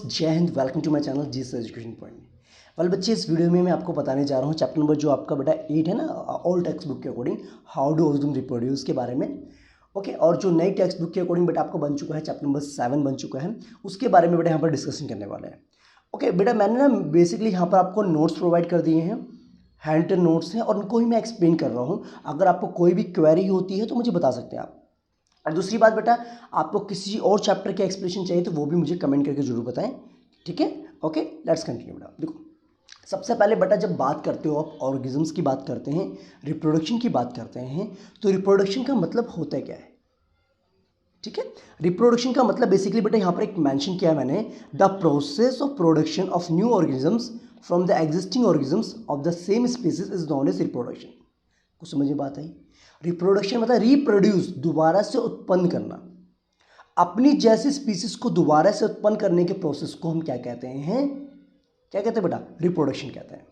जय हिंद, welcome to my channel GS education point. Well बच्चे, इस वीडियो में मैं आपको बताने जा रहा हूँ चैप्टर नंबर जो आपका बेटा 8 है ना, ओल्ड टेक्स्ट बुक के according how do organism reproduce के बारे में। ओके, और जो नई टेक्स्ट बुक के अकॉर्डिंग बेटा आपको बन चुका है, चैप्टर नंबर 7 बन चुका है, उसके बारे में बेटा यहाँ पर डिस्कशन करने वाले हैं। ओके बेटा, मैंने ना बेसिकली यहाँ पर आपको नोट्स प्रोवाइड कर दिए हैं, हैंड रिटन नोट्स हैं, और उनको ही मैं एक्सप्लेन कर रहा हूँ। अगर आपको कोई भी क्वेरी होती है तो मुझे बता सकते हैं आप। और दूसरी बात बेटा, आपको किसी और चैप्टर के एक्सप्लेनेशन चाहिए तो वो भी मुझे कमेंट करके जरूर बताएं, ठीक है। ओके, लेट्स कंटिन्यू बेटा। देखो, सबसे पहले बेटा जब बात करते हो आप ऑर्गेनिजम्स की बात करते हैं, रिप्रोडक्शन की बात करते हैं, तो रिप्रोडक्शन का मतलब होता क्या है, ठीक है। रिप्रोडक्शन का मतलब बेसिकली बेटा यहाँ पर एक मेंशन किया है मैंने, the process of production of new organisms from the existing organisms of the same species is known as reproduction. कुछ समझ में बात आई? रिप्रोडक्शन मतलब रिप्रोड्यूस, दोबारा से उत्पन्न करना। अपनी जैसी स्पीसीज को दोबारा से उत्पन्न करने के प्रोसेस को हम क्या कहते हैं, क्या कहते हैं बेटा? रिप्रोडक्शन कहते हैं,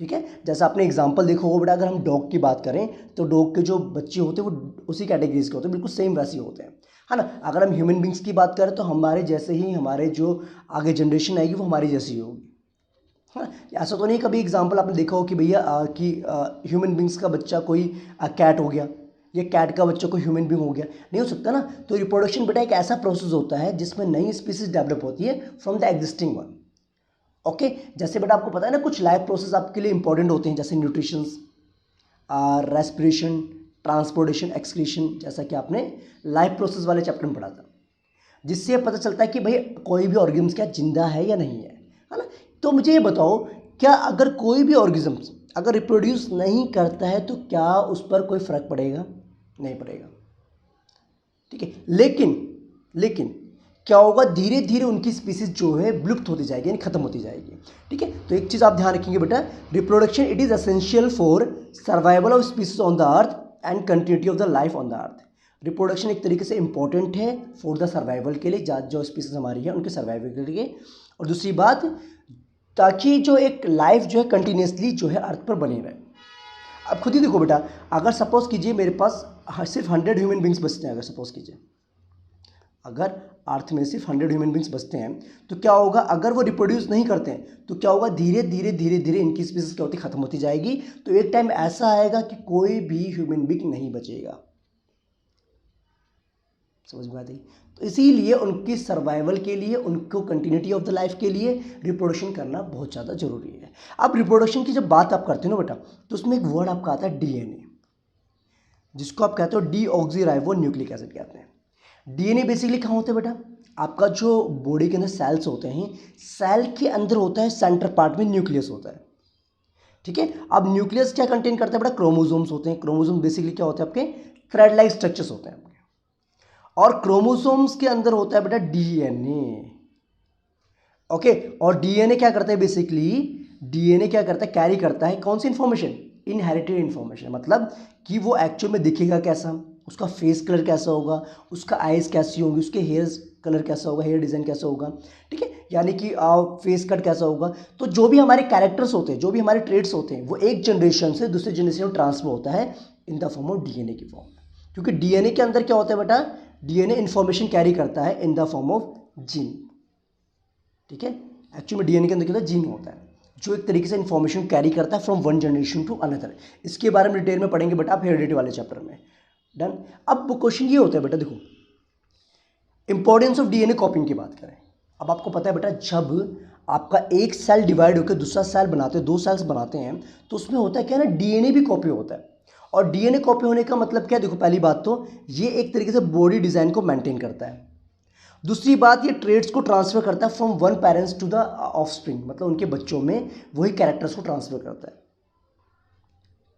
ठीक है। जैसा आपने एग्जांपल देखा होगा बेटा, अगर हम डॉग की बात करें तो डॉग के जो बच्चे होते हैं वो उसी कैटेगरीज के होते हैं, बिल्कुल सेम वैसे होते हैं, है ना। अगर हम ह्यूमन बींग्स की बात करें तो हमारे जैसे ही हमारे जो आगे जनरेशन आएगी वो हमारी जैसी ही होगी, हाँ। ऐसा तो नहीं कभी एग्जांपल आपने देखा हो कि भैया कि ह्यूमन बींग्स का बच्चा कोई कैट हो गया, या कैट का बच्चा कोई ह्यूमन बींग हो गया, नहीं हो सकता ना। तो रिप्रोडक्शन बेटा एक ऐसा प्रोसेस होता है जिसमें नई स्पीसीज डेवलप होती है from the existing one. Okay, जैसे बेटा आपको पता है ना, कुछ लाइफ प्रोसेस आपके लिए इंपॉर्टेंट होते हैं, जैसे न्यूट्रिशंस, रेस्पिरेशन, ट्रांसपोर्टेशन, एक्सक्रीशन, जैसा कि आपने लाइफ प्रोसेस वाले चैप्टर में पढ़ा था, जिससे पता चलता है कि भाई कोई भी ऑर्गेनिज्म क्या जिंदा है या नहीं है ना। तो मुझे ये बताओ, क्या अगर कोई भी ऑर्गेनिज्म अगर रिप्रोड्यूस नहीं करता है तो क्या उस पर कोई फर्क पड़ेगा? नहीं पड़ेगा, ठीक है। लेकिन क्या होगा, धीरे धीरे उनकी स्पीसीज जो है विलुप्त होती जाएगी, यानी खत्म होती जाएगी, ठीक है। तो एक चीज आप ध्यान रखेंगे बेटा, reproduction it is essential for survival of species on the earth and continuity of the life on the earth. Reproduction एक तरीके से इंपॉर्टेंट है फॉर द सर्वाइवल के लिए, जो स्पीसीज हमारी है उनके सर्वाइवल के लिए, और दूसरी बात ताकि जो एक लाइफ जो है कंटिन्यूसली जो है अर्थ पर बनी रहे। अब खुद ही देखो बेटा, अगर सपोज कीजिए मेरे पास सिर्फ 100 ह्यूमन बींग्स बचते हैं, अगर सपोज कीजिए अगर अर्थ में सिर्फ 100 ह्यूमन बींग्स बचते हैं, तो क्या होगा, अगर वो रिप्रोड्यूस नहीं करते हैं तो क्या होगा, धीरे धीरे इनकी स्पीसीज क्या होती, खत्म होती जाएगी। तो एक टाइम ऐसा आएगा कि कोई भी ह्यूमन बींग नहीं बचेगा। समझ में आती? तो इसीलिए उनकी सर्वाइवल के लिए, उनको कंटिन्यूटी ऑफ द लाइफ के लिए रिप्रोडक्शन करना बहुत ज़्यादा जरूरी है। अब रिप्रोडक्शन की जब बात आप करते हो ना बेटा, तो उसमें एक वर्ड आपका आता है डीएनए, जिसको आप कहते हो डीऑक्सीराइबो न्यूक्लिक एसिड कहते हैं। डीएनए बेसिकली कहाँ होता है बेटा? आपका जो बॉडी के अंदर सेल्स होते हैं, सेल के अंदर होता है सेंटर पार्ट में न्यूक्लियस होता है, ठीक है। अब न्यूक्लियस क्या कंटेन करता है बेटा? क्रोमोसोम्स होते हैं। क्रोमोसोम बेसिकली क्या होते हैं? आपके थ्रेड लाइक स्ट्रक्चर्स होते हैं आपके, और क्रोमोसोम्स के अंदर होता है बेटा डीएनए। ओके, और डीएनए क्या करता है बेसिकली? डीएनए क्या करता है? कैरी करता है कौन सी इंफॉर्मेशन? Inherited information. मतलब कि वो एक्चुअल में दिखेगा कैसा, उसका फेस कलर कैसा होगा, उसका आइज कैसी होगी, उसके हेयर कलर कैसा होगा, हेयर डिज़ाइन कैसा होगा, ठीक है, यानी कि फेस कट कैसा होगा। तो जो भी हमारे कैरेक्टर्स होते हैं, जो भी हमारे ट्रेड्स होते हैं, वो एक जनरेशन से दूसरे जनरेशन में ट्रांसफर होता है in the form of DNA की फॉर्म में। क्योंकि डीएनए के अंदर क्या होता है बेटा? डीएनए इंफॉर्मेशन कैरी करता है in the form of gene, ठीक है। एक्चुअली में डीएनए के अंदर क्या होता है? जीन होता है, जो एक तरीके से इंफॉर्मेशन कैरी करता है from one generation to another. इसके बारे में डिटेल में पढ़ेंगे बेटा आप हेरिडिटी वाले चैप्टर में। डन। अब क्वेश्चन ये होता है बेटा, देखो इंपॉर्टेंस ऑफ डीएनए कॉपिंग की बात करें। अब आपको पता है बेटा, जब आपका एक सेल डिवाइड होकर दूसरा सेल बनाते हैं, 2 सेल्स बनाते हैं, तो उसमें होता है क्या ना, डीएनए भी कॉपी होता है। और डीएनए कॉपी होने का मतलब क्या? देखो, पहली बात तो ये एक तरीके से बॉडी डिजाइन को मेंटेन करता है। दूसरी बात, ये ट्रेड्स को ट्रांसफर करता है from one parents to the offspring, मतलब उनके बच्चों में वही कैरेक्टर्स को ट्रांसफर करता है,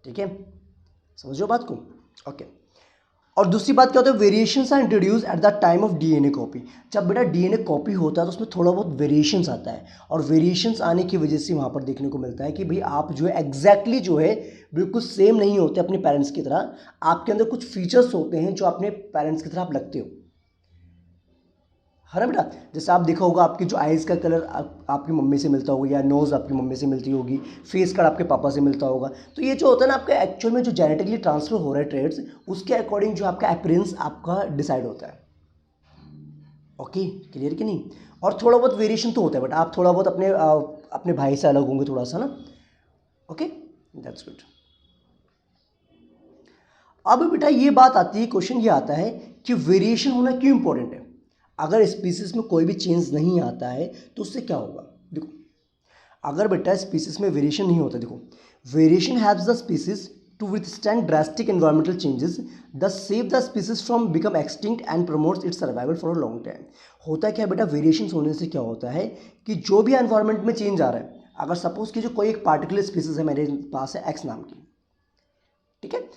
ठीक है। समझो बात को? ओके। और दूसरी बात क्या होता है? Variations are introduce at the time of DNA copy. जब बेटा डीएनए कॉपी होता है तो उसमें थोड़ा बहुत वेरिएशंस आता है, और वेरिएशंस आने की वजह से वहाँ पर देखने को मिलता है कि भाई आप जो है एग्जैक्टली जो है बिल्कुल सेम नहीं होते अपने पेरेंट्स की तरह। आपके अंदर कुछ फीचर्स होते हैं जो अपने पेरेंट्स की तरह आप लगते हो, है ना बेटा। जैसे आप देखा होगा, आपकी जो आइज़ का कलर आपकी मम्मी से मिलता होगा, या नोज़ आपकी मम्मी से मिलती होगी, फेस कट आपके पापा से मिलता होगा। तो ये जो होता है ना, आपका एक्चुअल में जो जेनेटिकली ट्रांसफर हो रहा है ट्रेड्स, उसके अकॉर्डिंग जो आपका अपीयरेंस आपका डिसाइड होता है। ओके, क्लियर कि नहीं? और थोड़ा बहुत वेरिएशन तो होता है, बट आप थोड़ा बहुत अपने भाई से अलग होंगे थोड़ा सा ना। Okay, that's good. अब बेटा ये बात आती है, क्वेश्चन ये आता है कि वेरिएशन होना क्यों इंपॉर्टेंट है। अगर स्पीसीज में कोई भी चेंज नहीं आता है तो उससे क्या होगा। देखो, अगर बेटा स्पीसीज में वेरिएशन नहीं होता, देखो variation haves the species to withstand drastic environmental changes, the save the species from become extinct and promotes its survival for a long time. होता क्या बेटा, वेरिएशन होने से क्या होता है कि जो भी एनवायरमेंट में चेंज आ रहा है, अगर सपोज कीजिए कोई एक पार्टिकुलर स्पीसीज है मेरे पास है एक्स नाम की, ठीक है,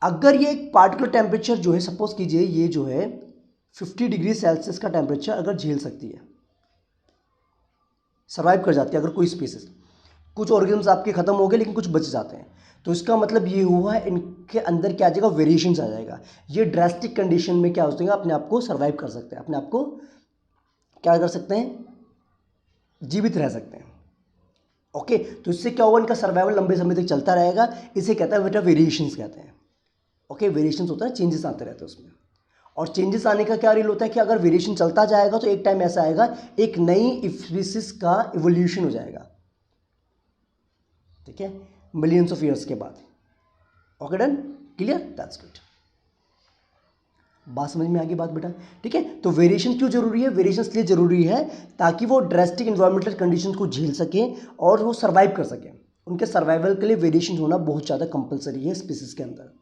अगर ये एक पार्टिकुलर टेम्परेचर जो है, सपोज कीजिए ये जो है 50 डिग्री सेल्सियस का टेम्परेचर अगर झेल सकती है, सर्वाइव कर जाती है, अगर कोई स्पीसीज, कुछ ऑर्गेनिज्म आपके खत्म हो गए लेकिन कुछ बच जाते हैं, तो इसका मतलब ये हुआ है इनके अंदर क्या आ जाएगा, वेरिएशंस आ जाएगा। ये ड्रास्टिक कंडीशन में क्या हो जाएगा, अपने आप को सर्वाइव कर सकते हैं, अपने आप को क्या कर सकते हैं, जीवित रह सकते हैं। ओके, तो इससे क्या होगा, इनका सर्वाइवल लंबे समय तक चलता रहेगा। इसे कहता है बेटा वेरिएशंस कहते हैं। ओके, वेरिएशंस होता है, चेंजेस आते रहते हैं उसमें। और चेंजेस आने का क्या रील होता है कि अगर वेरिएशन चलता जाएगा तो एक टाइम ऐसा आएगा, एक नई स्पीसीज का इवोल्यूशन हो जाएगा, ठीक है, मिलियंस ऑफ ईयर्स के बाद। Okay, done, clear, that's good. बात समझ में आ गई बात बेटा, ठीक है। तो वेरिएशन क्यों जरूरी है, वेरिएशन इसलिए जरूरी है ताकि वो ड्रास्टिक एनवायरमेंटल कंडीशंस को झेल सकें और वो सर्वाइव कर सकें। उनके सर्वाइवल के लिए वेरिएशन होना बहुत ज़्यादा कंपलसरी है स्पीसीज के अंदर।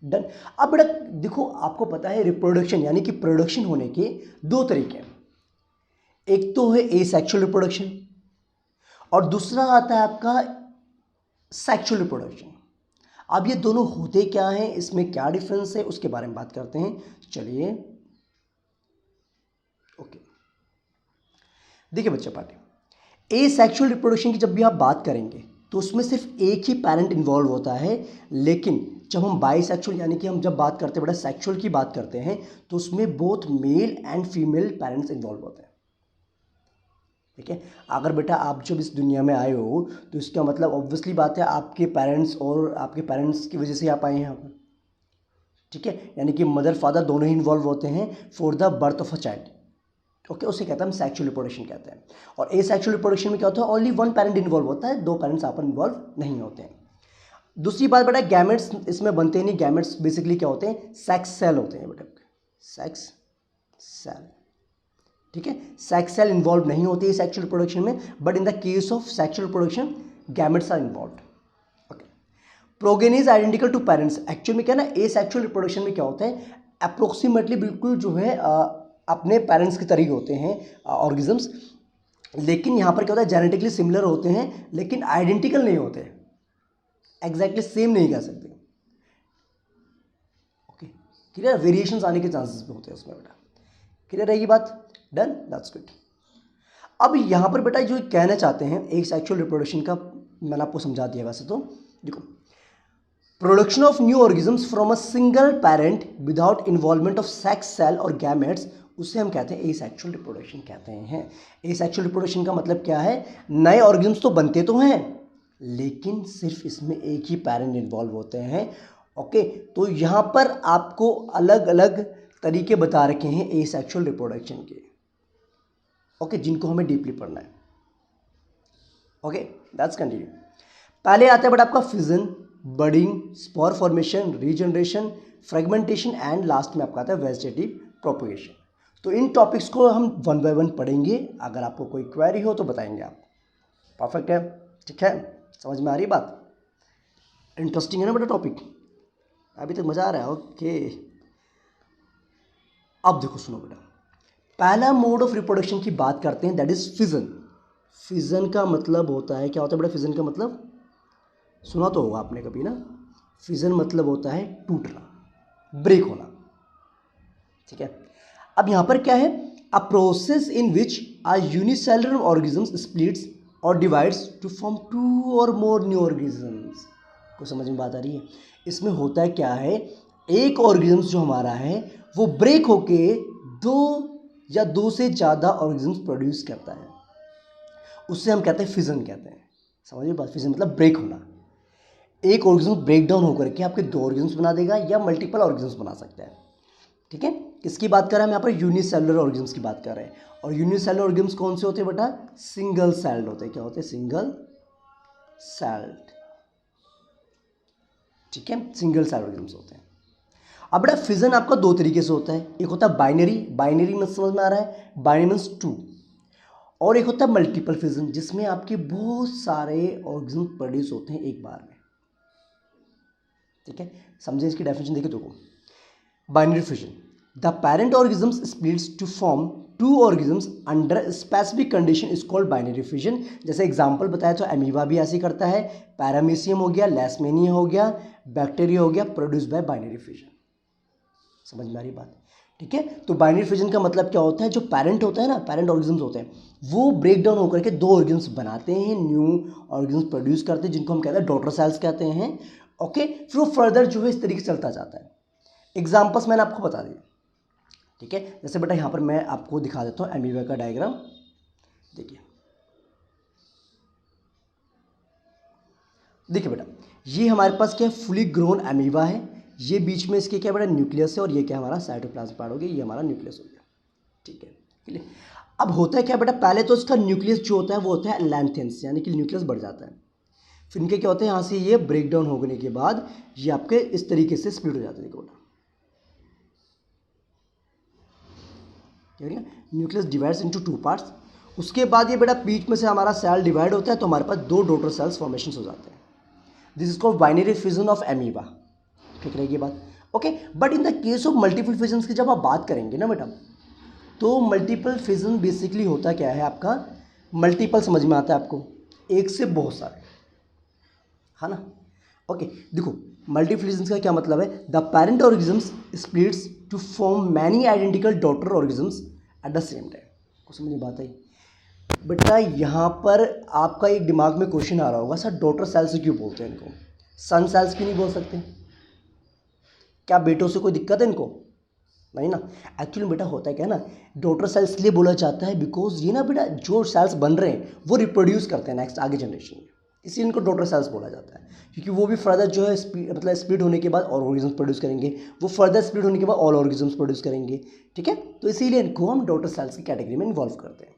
डन। अब बेटा देखो, आपको पता है रिप्रोडक्शन यानी कि प्रोडक्शन होने के दो तरीके हैं। एक तो है एसेक्सुअल रिप्रोडक्शन और दूसरा आता है आपका सेक्सुअल रिप्रोडक्शन। अब ये दोनों होते क्या हैं, इसमें क्या डिफरेंस है, उसके बारे में बात करते हैं। चलिए, ओके, देखिए बच्चा पार्टी, एसेक्सुअल रिप्रोडक्शन की जब भी आप बात करेंगे तो उसमें सिर्फ एक ही पैरेंट इन्वॉल्व होता है, लेकिन जब हम बाईसेक्सुअल यानी कि हम जब बात करते हैं बेटा सेक्सुअल की बात करते हैं तो उसमें both male and female parents involve होते हैं, ठीक है। अगर बेटा आप जब इस दुनिया में आए हो तो इसका मतलब ऑब्वियसली बात है आपके पेरेंट्स और आपके पेरेंट्स की वजह से आप आए हैं यहाँ पर, ठीक है, यानी कि मदर फादर दोनों ही इन्वॉल्व होते हैं for the birth of a child. Okay, उसे कहते हैं हम सेक्सुअल रिप्रोडक्शन कहते हैं। और एसेक्सुअल रिप्रोडक्शन में क्या होता है, ओनली वन पेरेंट इन्वॉल्व होता है, दो पेरेंट्स आपस में इन्वॉल्व नहीं होते हैं। दूसरी बात बेटा, गैमेट्स इसमें बनते नहीं। गैमेट्स बेसिकली क्या होते हैं, सेक्स सेल होते हैं बेटा, सेक्स सेल, ठीक है। सेक्स सेल इन्वॉल्व नहीं होती है सेक्सुअल रिप्रोडक्शन में, but in the case of sexual reproduction gametes are involved. Okay, progeny is identical to parents. Actual में क्या ना, एसेक्सुअल रिप्रोडक्शन में क्या होता है, अप्रोक्सीमेटली बिल्कुल जो है अपने पेरेंट्स के तरीके होते हैं ऑर्गेनिजम्स, लेकिन यहाँ पर क्या होता है, जेनेटिकली सिमिलर होते हैं लेकिन आइडेंटिकल नहीं होते, एग्जैक्टली सेम नहीं कह सकते। ओके, क्लियर, वेरिएशंस आने के चांसेस भी होते हैं उसमें बेटा, क्लियर रहेगी बात, डन, दैट्स गुड। अब यहाँ पर बेटा जो कहना चाहते हैं एक सेक्सुअल रिप्रोडक्शन का, मैंने आपको समझा दिया वैसे तो। देखो, production of new organisms from a single parent without involvement of sex cell और गैमेट्स, उसे हम कहते हैं एसेक्सुअल रिप्रोडक्शन कहते हैं। एसेक्सुअल रिप्रोडक्शन का मतलब क्या है, नए ऑर्गेनिजम्स तो बनते तो हैं लेकिन सिर्फ इसमें एक ही पेरेंट इन्वॉल्व होते हैं। ओके, तो यहाँ पर आपको अलग अलग तरीके बता रखे हैं एसेक्सुअल रिप्रोडक्शन के, ओके, जिनको हमें डीपली पढ़ना है। Okay, that's continue. पहले आता है बट आपका fission, budding, spore formation, regeneration, fragmentation and last में आपका आता है वेजिटेटिव प्रोपगेशन। तो इन टॉपिक्स को हम वन बाय वन पढ़ेंगे, अगर आपको कोई क्वेरी हो तो बताएंगे आप। परफेक्ट है, ठीक है, समझ में आ रही बात, इंटरेस्टिंग है ना बेटा टॉपिक, अभी तक मज़ा आ रहा है। ओके, अब देखो सुनो बेटा, पहला मोड ऑफ रिप्रोडक्शन की बात करते हैं, दैट इज फिजन। फिजन का मतलब होता है, क्या होता है बेटा फिजन का मतलब, सुना तो होगा आपने कभी ना, फिजन मतलब होता है टूटना, ब्रेक होना, ठीक है। अब यहां पर क्या है, a process in which a unicellular organism splits और डिवाइड्स टू फॉर्म टू और मोर न्यू ऑर्गेनिजम्स। को समझ में बात आ रही है, इसमें होता है क्या है, एक ऑर्गेनिज्म जो हमारा है वो ब्रेक होके दो या दो से ज़्यादा ऑर्गेनिज्म प्रोड्यूस करता है, उससे हम कहते हैं फिजन कहते हैं। समझिए बात, फिजन मतलब ब्रेक होना। एक ऑर्गेनिज्म ब्रेक डाउन होकर के आपके दो ऑर्गेनिज्म बना देगा या मल्टीपल ऑर्गेनिज्म बना सकता है, ठीक है। किसकी बात कर रहे हैं हम यहाँ पर? यूनिसेलुलर ऑर्गेनिम्स की बात कर रहे हैं। और यूनिसेलुलर ऑर्गेनिम्स कौन से होते हैं बेटा? सिंगल सेल्ड होते हैं। क्या होते हैं? Single celled. ठीक है, सिंगल सेल ऑर्गेनिम्स होते हैं। अब बेटा फिजन आपका दो तरीके से होता है, एक होता है बाइनरी, बाइनरी में समझ में आ रहा है, बाइनरी मीन्स टू, और एक होता है मल्टीपल फिजन जिसमें आपके बहुत सारे ऑर्गेनिज्म प्रोड्यूस होते हैं एक बार में। ठीक है, समझे इसकी डेफिनेशन देखिए। देखो binary fission, the parent organism splits to form two organisms under specific condition is called binary fission. जैसे एग्जांपल बताया तो अमीबा भी ऐसे करता है, पैरामीशियम हो गया, लेशमेनिया हो गया, बैक्टीरिया हो गया, प्रोड्यूस बाय बाइनरी फिजन। समझ में आ रही बात? ठीक है, तो बाइनरी फिजन का मतलब क्या होता है? जो पेरेंट होता है ना, पेरेंट ऑर्गेनिज्म होते हैं, वो ब्रेक डाउन होकर के दो ऑर्गेनिज्म बनाते हैं, न्यू ऑर्गेनिज्म प्रोड्यूस करते हैं, जिनको हम कहते हैं डॉटर सेल्स कहते हैं। ओके, फिर वो फर्दर जो है इस तरीके से चलता जाता है। एग्जाम्पल्स मैंने आपको बता दिए। ठीक है, जैसे बेटा यहाँ पर मैं आपको दिखा देता हूँ अमीबा का डायग्राम। देखिए देखिए बेटा, ये हमारे पास क्या है? फुली ग्रोन अमीबा है। ये बीच में इसके क्या बेटा? न्यूक्लियस है, और ये क्या हमारा साइटोप्लाज्म पार्ट हो गया, ये हमारा न्यूक्लियस हो गया। ठीक है, क्लियर? अब होता है क्या बेटा? पहले तो इसका न्यूक्लियस जो होता है वो होता है लैंथेंस, यानी कि न्यूक्लियस बढ़ जाता है। फिर इनके क्या होते हैं? यहाँ से ये ब्रेक डाउन होने के बाद ये आपके इस तरीके से स्प्लिट हो जाते हैं। देखो बेटा, क्या हो गया? Nucleus divides into two parts. उसके बाद ये बेटा बीच में से हमारा सेल डिवाइड होता है, तो हमारे पास दो डॉटर सेल्स फॉर्मेशन हो जाते हैं। This is called binary fission of amoeba. ठीक रहेगी बात? Okay, but in the case of multiple fission की जब आप बात करेंगे ना बेटा, तो मल्टीपल फिजन बेसिकली होता क्या है आपका? मल्टीपल समझ में आता है आपको? एक से बहुत सारे, है ना? ओके, देखो मल्टीपल फिजन का क्या मतलब है? The parent organisms splits to form many identical daughter organisms at the same time. को समझ में बात आई? बेटा यहाँ पर आपका एक दिमाग में क्वेश्चन आ रहा होगा, सर डॉटर सेल्स क्यों बोलते हैं इनको, सन सेल्स क्यों नहीं बोल सकते? क्या बेटों से कोई दिक्कत है इनको? नहीं ना। एक्चुअली बेटा होता है क्या ना, डॉटर सेल्स इसलिए बोला जाता है बिकॉज ये ना बेटा जो सेल्स बन रहे हैं वो रिप्रोड्यूस करते हैं नेक्स्ट आगे जनरेशन में, इसलिए इनको डॉटर सेल्स बोला जाता है। क्योंकि वो भी फर्दर जो है मतलब स्प्लिट होने के बाद और ऑर्गेनिज्म प्रोड्यूस करेंगे, वो फर्दर स्प्लिट होने के बाद ऑल ऑर्गेनिज्म प्रोड्यूस करेंगे। ठीक है, तो इसीलिए इनको हम डॉटर सेल्स की कैटेगरी में इन्वॉल्व करते हैं।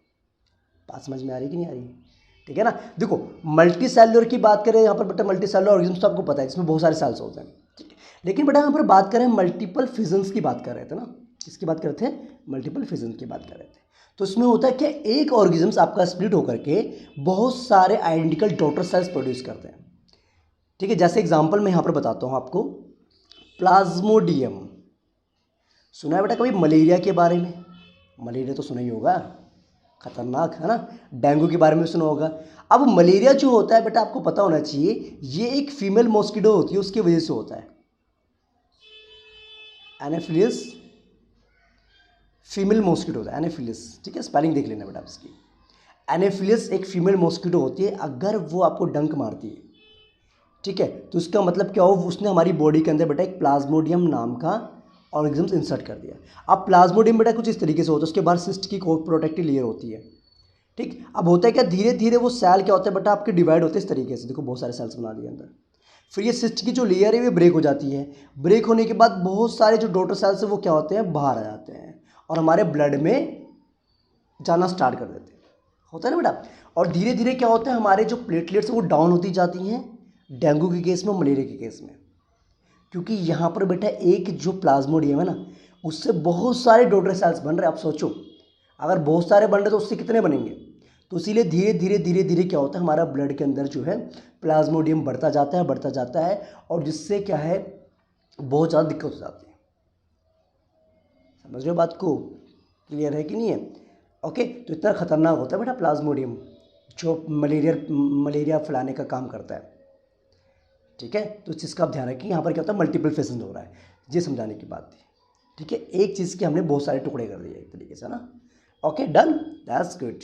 बात समझ में आ रही है कि नहीं आ रही है? ठीक है ना। देखो मल्टी सेलुलर की बात करें यहाँ पर बेटा, मल्टी सेलुलर ऑर्गेनिज्म तो आपको पता है इसमें बहुत सारे सेल्स होते हैं। ठीक है, लेकिन बेटा यहाँ पर बात करें मल्टीपल फिजन्स की बात कर रहे थे ना, किसकी बात कर रहे थे? मल्टीपल फिजन की बात कर रहे थे। तो इसमें होता है कि एक ऑर्गेनिज्म आपका स्प्लिट होकर के बहुत सारे आइडेंटिकल डॉटर सेल्स प्रोड्यूस करते हैं। ठीक है, जैसे एग्जांपल मैं यहाँ पर बताता हूँ आपको, प्लाज्मोडियम। सुना है बेटा कभी मलेरिया के बारे में? मलेरिया तो सुना ही होगा, खतरनाक है ना। डेंगू के बारे में सुना होगा। अब मलेरिया जो होता है बेटा आपको पता होना चाहिए, ये एक फीमेल मॉस्किटो होती है, उसकी वजह से होता है। एनाफिलिस फीमेल मॉस्किटो होता है, एनाफिलिस। ठीक है, स्पेलिंग देख लेना बेटा आप इसकी। एनाफिलिस एक फीमेल मॉस्किटो होती है, अगर वो आपको डंक मारती है, ठीक है, तो उसका मतलब क्या हो, उसने हमारी बॉडी के अंदर बेटा एक प्लाज्मोडियम नाम का ऑर्गेनिज्म इंसर्ट कर दिया। अब प्लाज्मोडियम बेटा कुछ इस तरीके से होता है, उसके बाद सिस्ट की प्रोटेक्टिव लेयर होती है। ठीक, अब होता है क्या, धीरे धीरे वो सेल क्या होता है बेटा आपके डिवाइड होते हैं इस तरीके से। देखो बहुत सारे सेल्स बना दिए अंदर। फिर ये सिस्ट की जो लेयर है ये ब्रेक हो जाती है। ब्रेक होने के बाद बहुत सारे जो डॉटर सेल्स है वो क्या होते हैं, बाहर आ जाते हैं और हमारे ब्लड में जाना स्टार्ट कर देते हैं। होता है ना बेटा। और धीरे धीरे क्या होता है, हमारे जो प्लेटलेट्स है वो डाउन होती जाती हैं, डेंगू के केस में, मलेरिया के केस में। क्योंकि यहाँ पर बेटा एक जो प्लाज्मोडियम है ना, उससे बहुत सारे डॉटर सेल्स बन रहे हैं। आप सोचो अगर बहुत सारे बन रहे तो उससे कितने बनेंगे। तो इसीलिए धीरे धीरे धीरे धीरे क्या होता है, हमारा ब्लड के अंदर जो है प्लाज्मोडियम बढ़ता जाता है, बढ़ता जाता है, और जिससे क्या है बहुत ज़्यादा दिक्कत हो जाती है। समझ रहे हो बात को? क्लियर है कि नहीं है? ओके, तो इतना खतरनाक होता है बेटा प्लाज्मोडियम, जो मलेरिया फैलाने का काम करता है। ठीक है, तो इस चीज़ का आप ध्यान रखिए। यहाँ पर क्या होता है, मल्टीपल फिजन हो रहा है, ये समझाने की बात थी। ठीक है, एक चीज़ के हमने बहुत सारे टुकड़े कर दिए एक तरीके से ना। Okay done, that's good.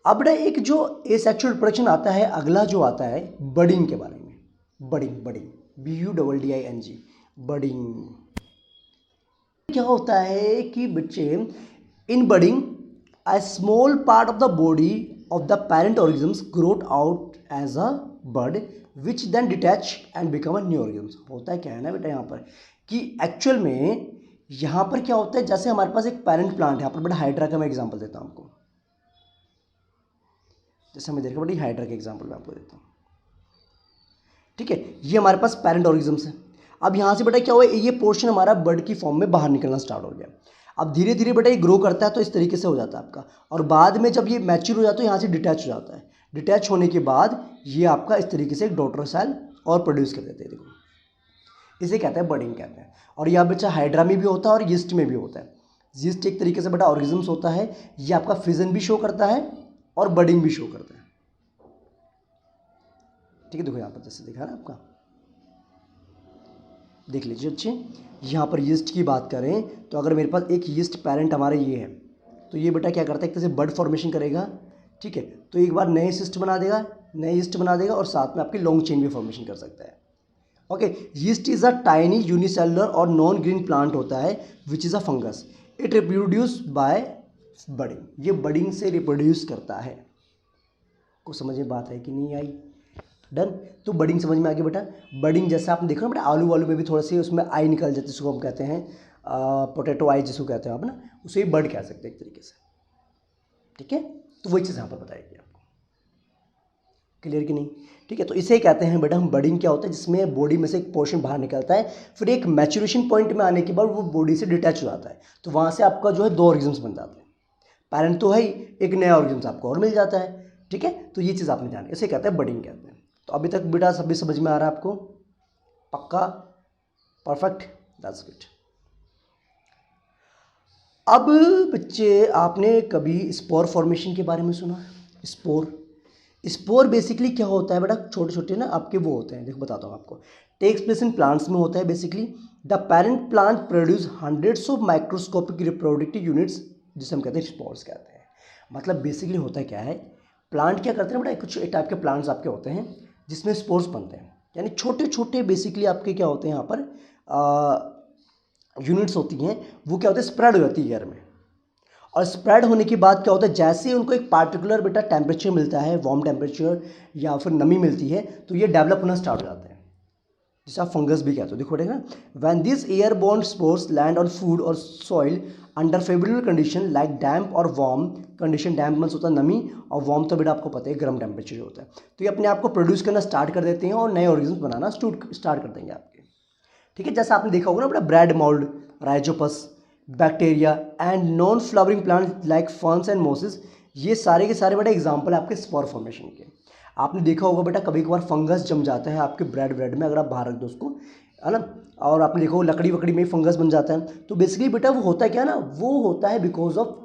अब बेटा एक जो एसेक्सुअल रिप्रोडक्शन आता है, अगला जो आता है बडिंग के बारे में। बडिंग BUDDING, बडिंग क्या होता है कि बच्चे, इन budding a small part of the body of the parent organisms grow out as a bud which then detach and become a new organism। होता है क्या है ना बेटा यहाँ पर कि एक्चुअल में यहाँ पर क्या होता है, जैसे हमारे पास एक पेरेंट प्लांट है, यहाँ पर बड़ा हाइड्रा का मैं एग्जांपल देता हूँ आपको। जैसे हमें देखा बड़ी हाइड्रा का एग्जांपल मैं आपको देता हूँ, ठीक है। ये हमारे पास पेरेंट ऑर्गेनिज्म्स है। अब यहाँ से बेटा क्या हुआ, ये पोर्शन हमारा बर्ड की फॉर्म में बाहर निकलना स्टार्ट हो गया। अब धीरे धीरे बेटा ये ग्रो करता है, तो इस तरीके से हो जाता है आपका, और बाद में जब ये मैच्योर हो जाता है तो यहाँ से डिटैच हो जाता है। डिटैच होने के बाद ये आपका इस तरीके से एक डॉटर सेल और प्रोड्यूस कर देते हैं, देखो इसे कहते हैं बडिंग कहते हैं। और यह बच्चा हाइड्रा में भी होता है और यीस्ट में भी होता है। यीस्ट एक तरीके से बेटा ऑर्गेनिज्म्स होता है, ये आपका फिजन भी शो करता है और बडिंग भी शो करता है, ठीक है। देखो यहाँ पर जैसे दिखा ना आपका, देख लीजिए अच्छे। यहाँ पर यीस्ट की बात करें तो अगर मेरे पास एक यीस्ट पेरेंट हमारा ये है, तो ये बेटा क्या करता है, एक तरह से बड फॉर्मेशन करेगा, ठीक है। तो एक बार नए यीस्ट बना देगा, नए यीस्ट बना देगा और साथ में आपकी लॉन्ग चेन भी फॉर्मेशन कर सकता है। Okay, yeast is a tiny unicellular और नॉन ग्रीन प्लांट होता है which is a fungus. It reproduce by budding, ये बडिंग से रिप्रोड्यूस करता है। को समझ में बात है कि नहीं आई? डन। तो बडिंग समझ में आ गया बेटा। बडिंग जैसा आपने देखा ना बेटा, आलू वालू में भी थोड़ा सी उसमें आई निकल जाती है, जिसको हम कहते हैं पोटैटो आई जिसको कहते हैं आप ना, उसे ही बड कह सकते हैं एक तरीके से, ठीक है। तो वही चीज़ यहाँ पर बताएगी आपको, क्लियर कि नहीं? ठीक है, तो इसे कहते हैं बेटा हम बडिंग। क्या होता है, जिसमें बॉडी में से एक पोर्शन बाहर निकलता है, फिर एक मैच्योरेशन पॉइंट में आने के बाद वो बॉडी से डिटैच हो जाता है, तो वहाँ से आपका जो है दो ऑर्गेनिज्म्स बन जाते हैं। पेरेंट तो है ही, एक नया ऑर्गेनिज्म आपको और मिल जाता है, ठीक है। तो ये चीज़ आपने जानी, इसे कहते हैं बडिंग कहते हैं। तो अभी तक बेटा सभी समझ में आ रहा है आपको? पक्का? Perfect, that's good. अब बच्चे, आपने कभी स्पोर फॉर्मेशन के बारे में सुना है? स्पोर बेसिकली क्या होता है बेटा, छोटे छोटे ना आपके वो होते हैं, देखो बताता हूँ आपको। टेक्स प्लेस इन प्लांट्स में होता है basically. The parent plant produce hundreds of microscopic reproductive units, जिसे हम कहते हैं स्पोर्स कहते हैं। मतलब बेसिकली होता है क्या है, प्लांट क्या करते हैं बेटा, कुछ टाइप के प्लांट्स आपके होते हैं जिसमें स्पोर्स बनते हैं, यानी छोटे छोटे बेसिकली आपके क्या होते हैं यहाँ पर यूनिट्स होती हैं, वो क्या होता है स्प्रेड हो जाती है एयर में। और स्प्रेड होने के बाद क्या होता है, जैसे ही उनको एक पार्टिकुलर बेटा टेम्परेचर मिलता है, वार्म टेम्परेचर या फिर नमी मिलती है, तो ये डेवलप होना स्टार्ट हो जाते हैं, जिसे आप फंगस भी कहते हो। देखो बेटा, when this airborne spores land on food और soil under favourable condition like damp और वार्म कंडीशन। डैम्प मींस होता है नमी, और वार्म तो बेटा आपको पता है गर्म टेम्परेचर होता है। तो ये अपने आप को प्रोड्यूस करना स्टार्ट कर देते हैं और नए ऑर्गेनिज्म बनाना स्टार्ट कर देंगे आपके, ठीक है। जैसा आपने देखा होगा ना बेटा, bread mould, Rhizopus, bacteria and non flowering plant like ferns and Moses, ये सारे के सारे बेटा एग्जांपल है आपके स्पोर फॉर्मेशन के। आपने देखा होगा बेटा, कभी कभार फंगस जम जाता है आपके ब्रेड में, अगर आप बाहर रख दो उसको, है ना, और आपने देखा होगा लकड़ी वकड़ी में फंगस बन जाता है। तो बेसिकली बेटा वो होता है क्या ना, वो होता है बिकॉज ऑफ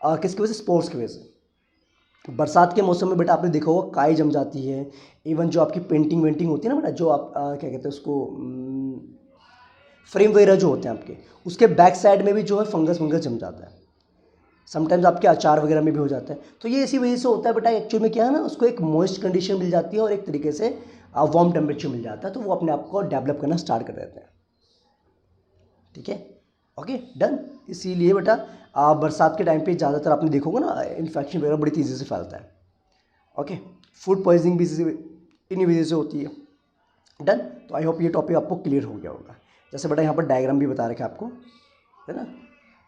किसकी वजह से, स्पोर्स की वजह से। बरसात के मौसम में बेटा आपने देखा होगा काई जम जाती है। इवन जो आपकी पेंटिंग वेंटिंग होती है ना बेटा, जो आप क्या कहते हैं उसको, फ्रेम वगैरह जो होते हैं आपके, उसके बैक साइड में भी जो है फंगस जम जाता है। समटाइम्स आपके अचार वगैरह में भी हो जाता है। तो ये इसी वजह से होता है बेटा, एक्चुअल में क्या है ना, उसको एक मॉइस्ट कंडीशन मिल जाती है और एक तरीके से वार्म टेम्परेचर मिल जाता है, तो वो अपने आप को डेवलप करना स्टार्ट कर देते हैं, ठीक है। Okay, done. इसीलिए बेटा बरसात के टाइम पे ज़्यादातर आपने देखोगे ना, इन्फेक्शन वगैरह बड़ी तेज़ी से फैलता है। ओके, फूड पॉइजनिंग भी इन्हीं वजह से होती है। डन। तो आई होप ये टॉपिक आपको क्लियर हो गया होगा। जैसे बेटा यहाँ पर डायग्राम भी बता रखा है आपको, है ना,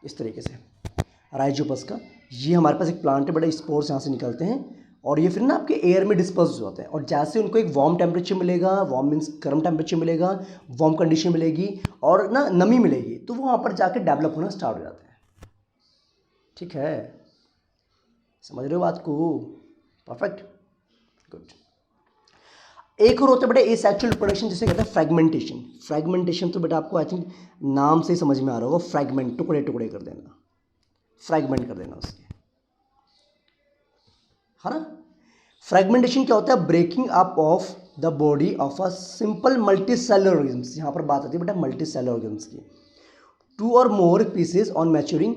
इस तरीके से राइजोपस का। ये हमारे पास एक प्लांट है बेटा, स्पोर्स यहाँ से निकलते हैं और ये फिर ना आपके एयर में डिस्पर्स हो जाते हैं, और जैसे उनको एक वार्म टेम्परेचर मिलेगा, वार्म मीन्स गर्म टेम्परेचर मिलेगा, वार्म कंडीशन मिलेगी और ना नमी मिलेगी, तो वो वहाँ पर जाकर डेवलप होना स्टार्ट हो जाते हैं, ठीक है। समझ रहे हो बात को? Perfect, good. एक और होता है बेटा एसेक्सुअल रिप्रोडक्शन, जिसे कहते हैं फ्रेगमेंटेशन। फ्रेगमेंटेशन तो बेटा आपको आई थिंक नाम से ही समझ में आ रहा होगा, फ्रेगमेंट, टुकड़े टुकड़े कर देना, फ्रेगमेंट कर देना उसके, है ना। फ्रेगमेंटेशन क्या होता है, breaking up of the body of a simple multicellular organism. यहाँ पर बात आती है बेटा मल्टी सेलुलर ऑर्गेनिज्म की। टू और more pieces on maturing,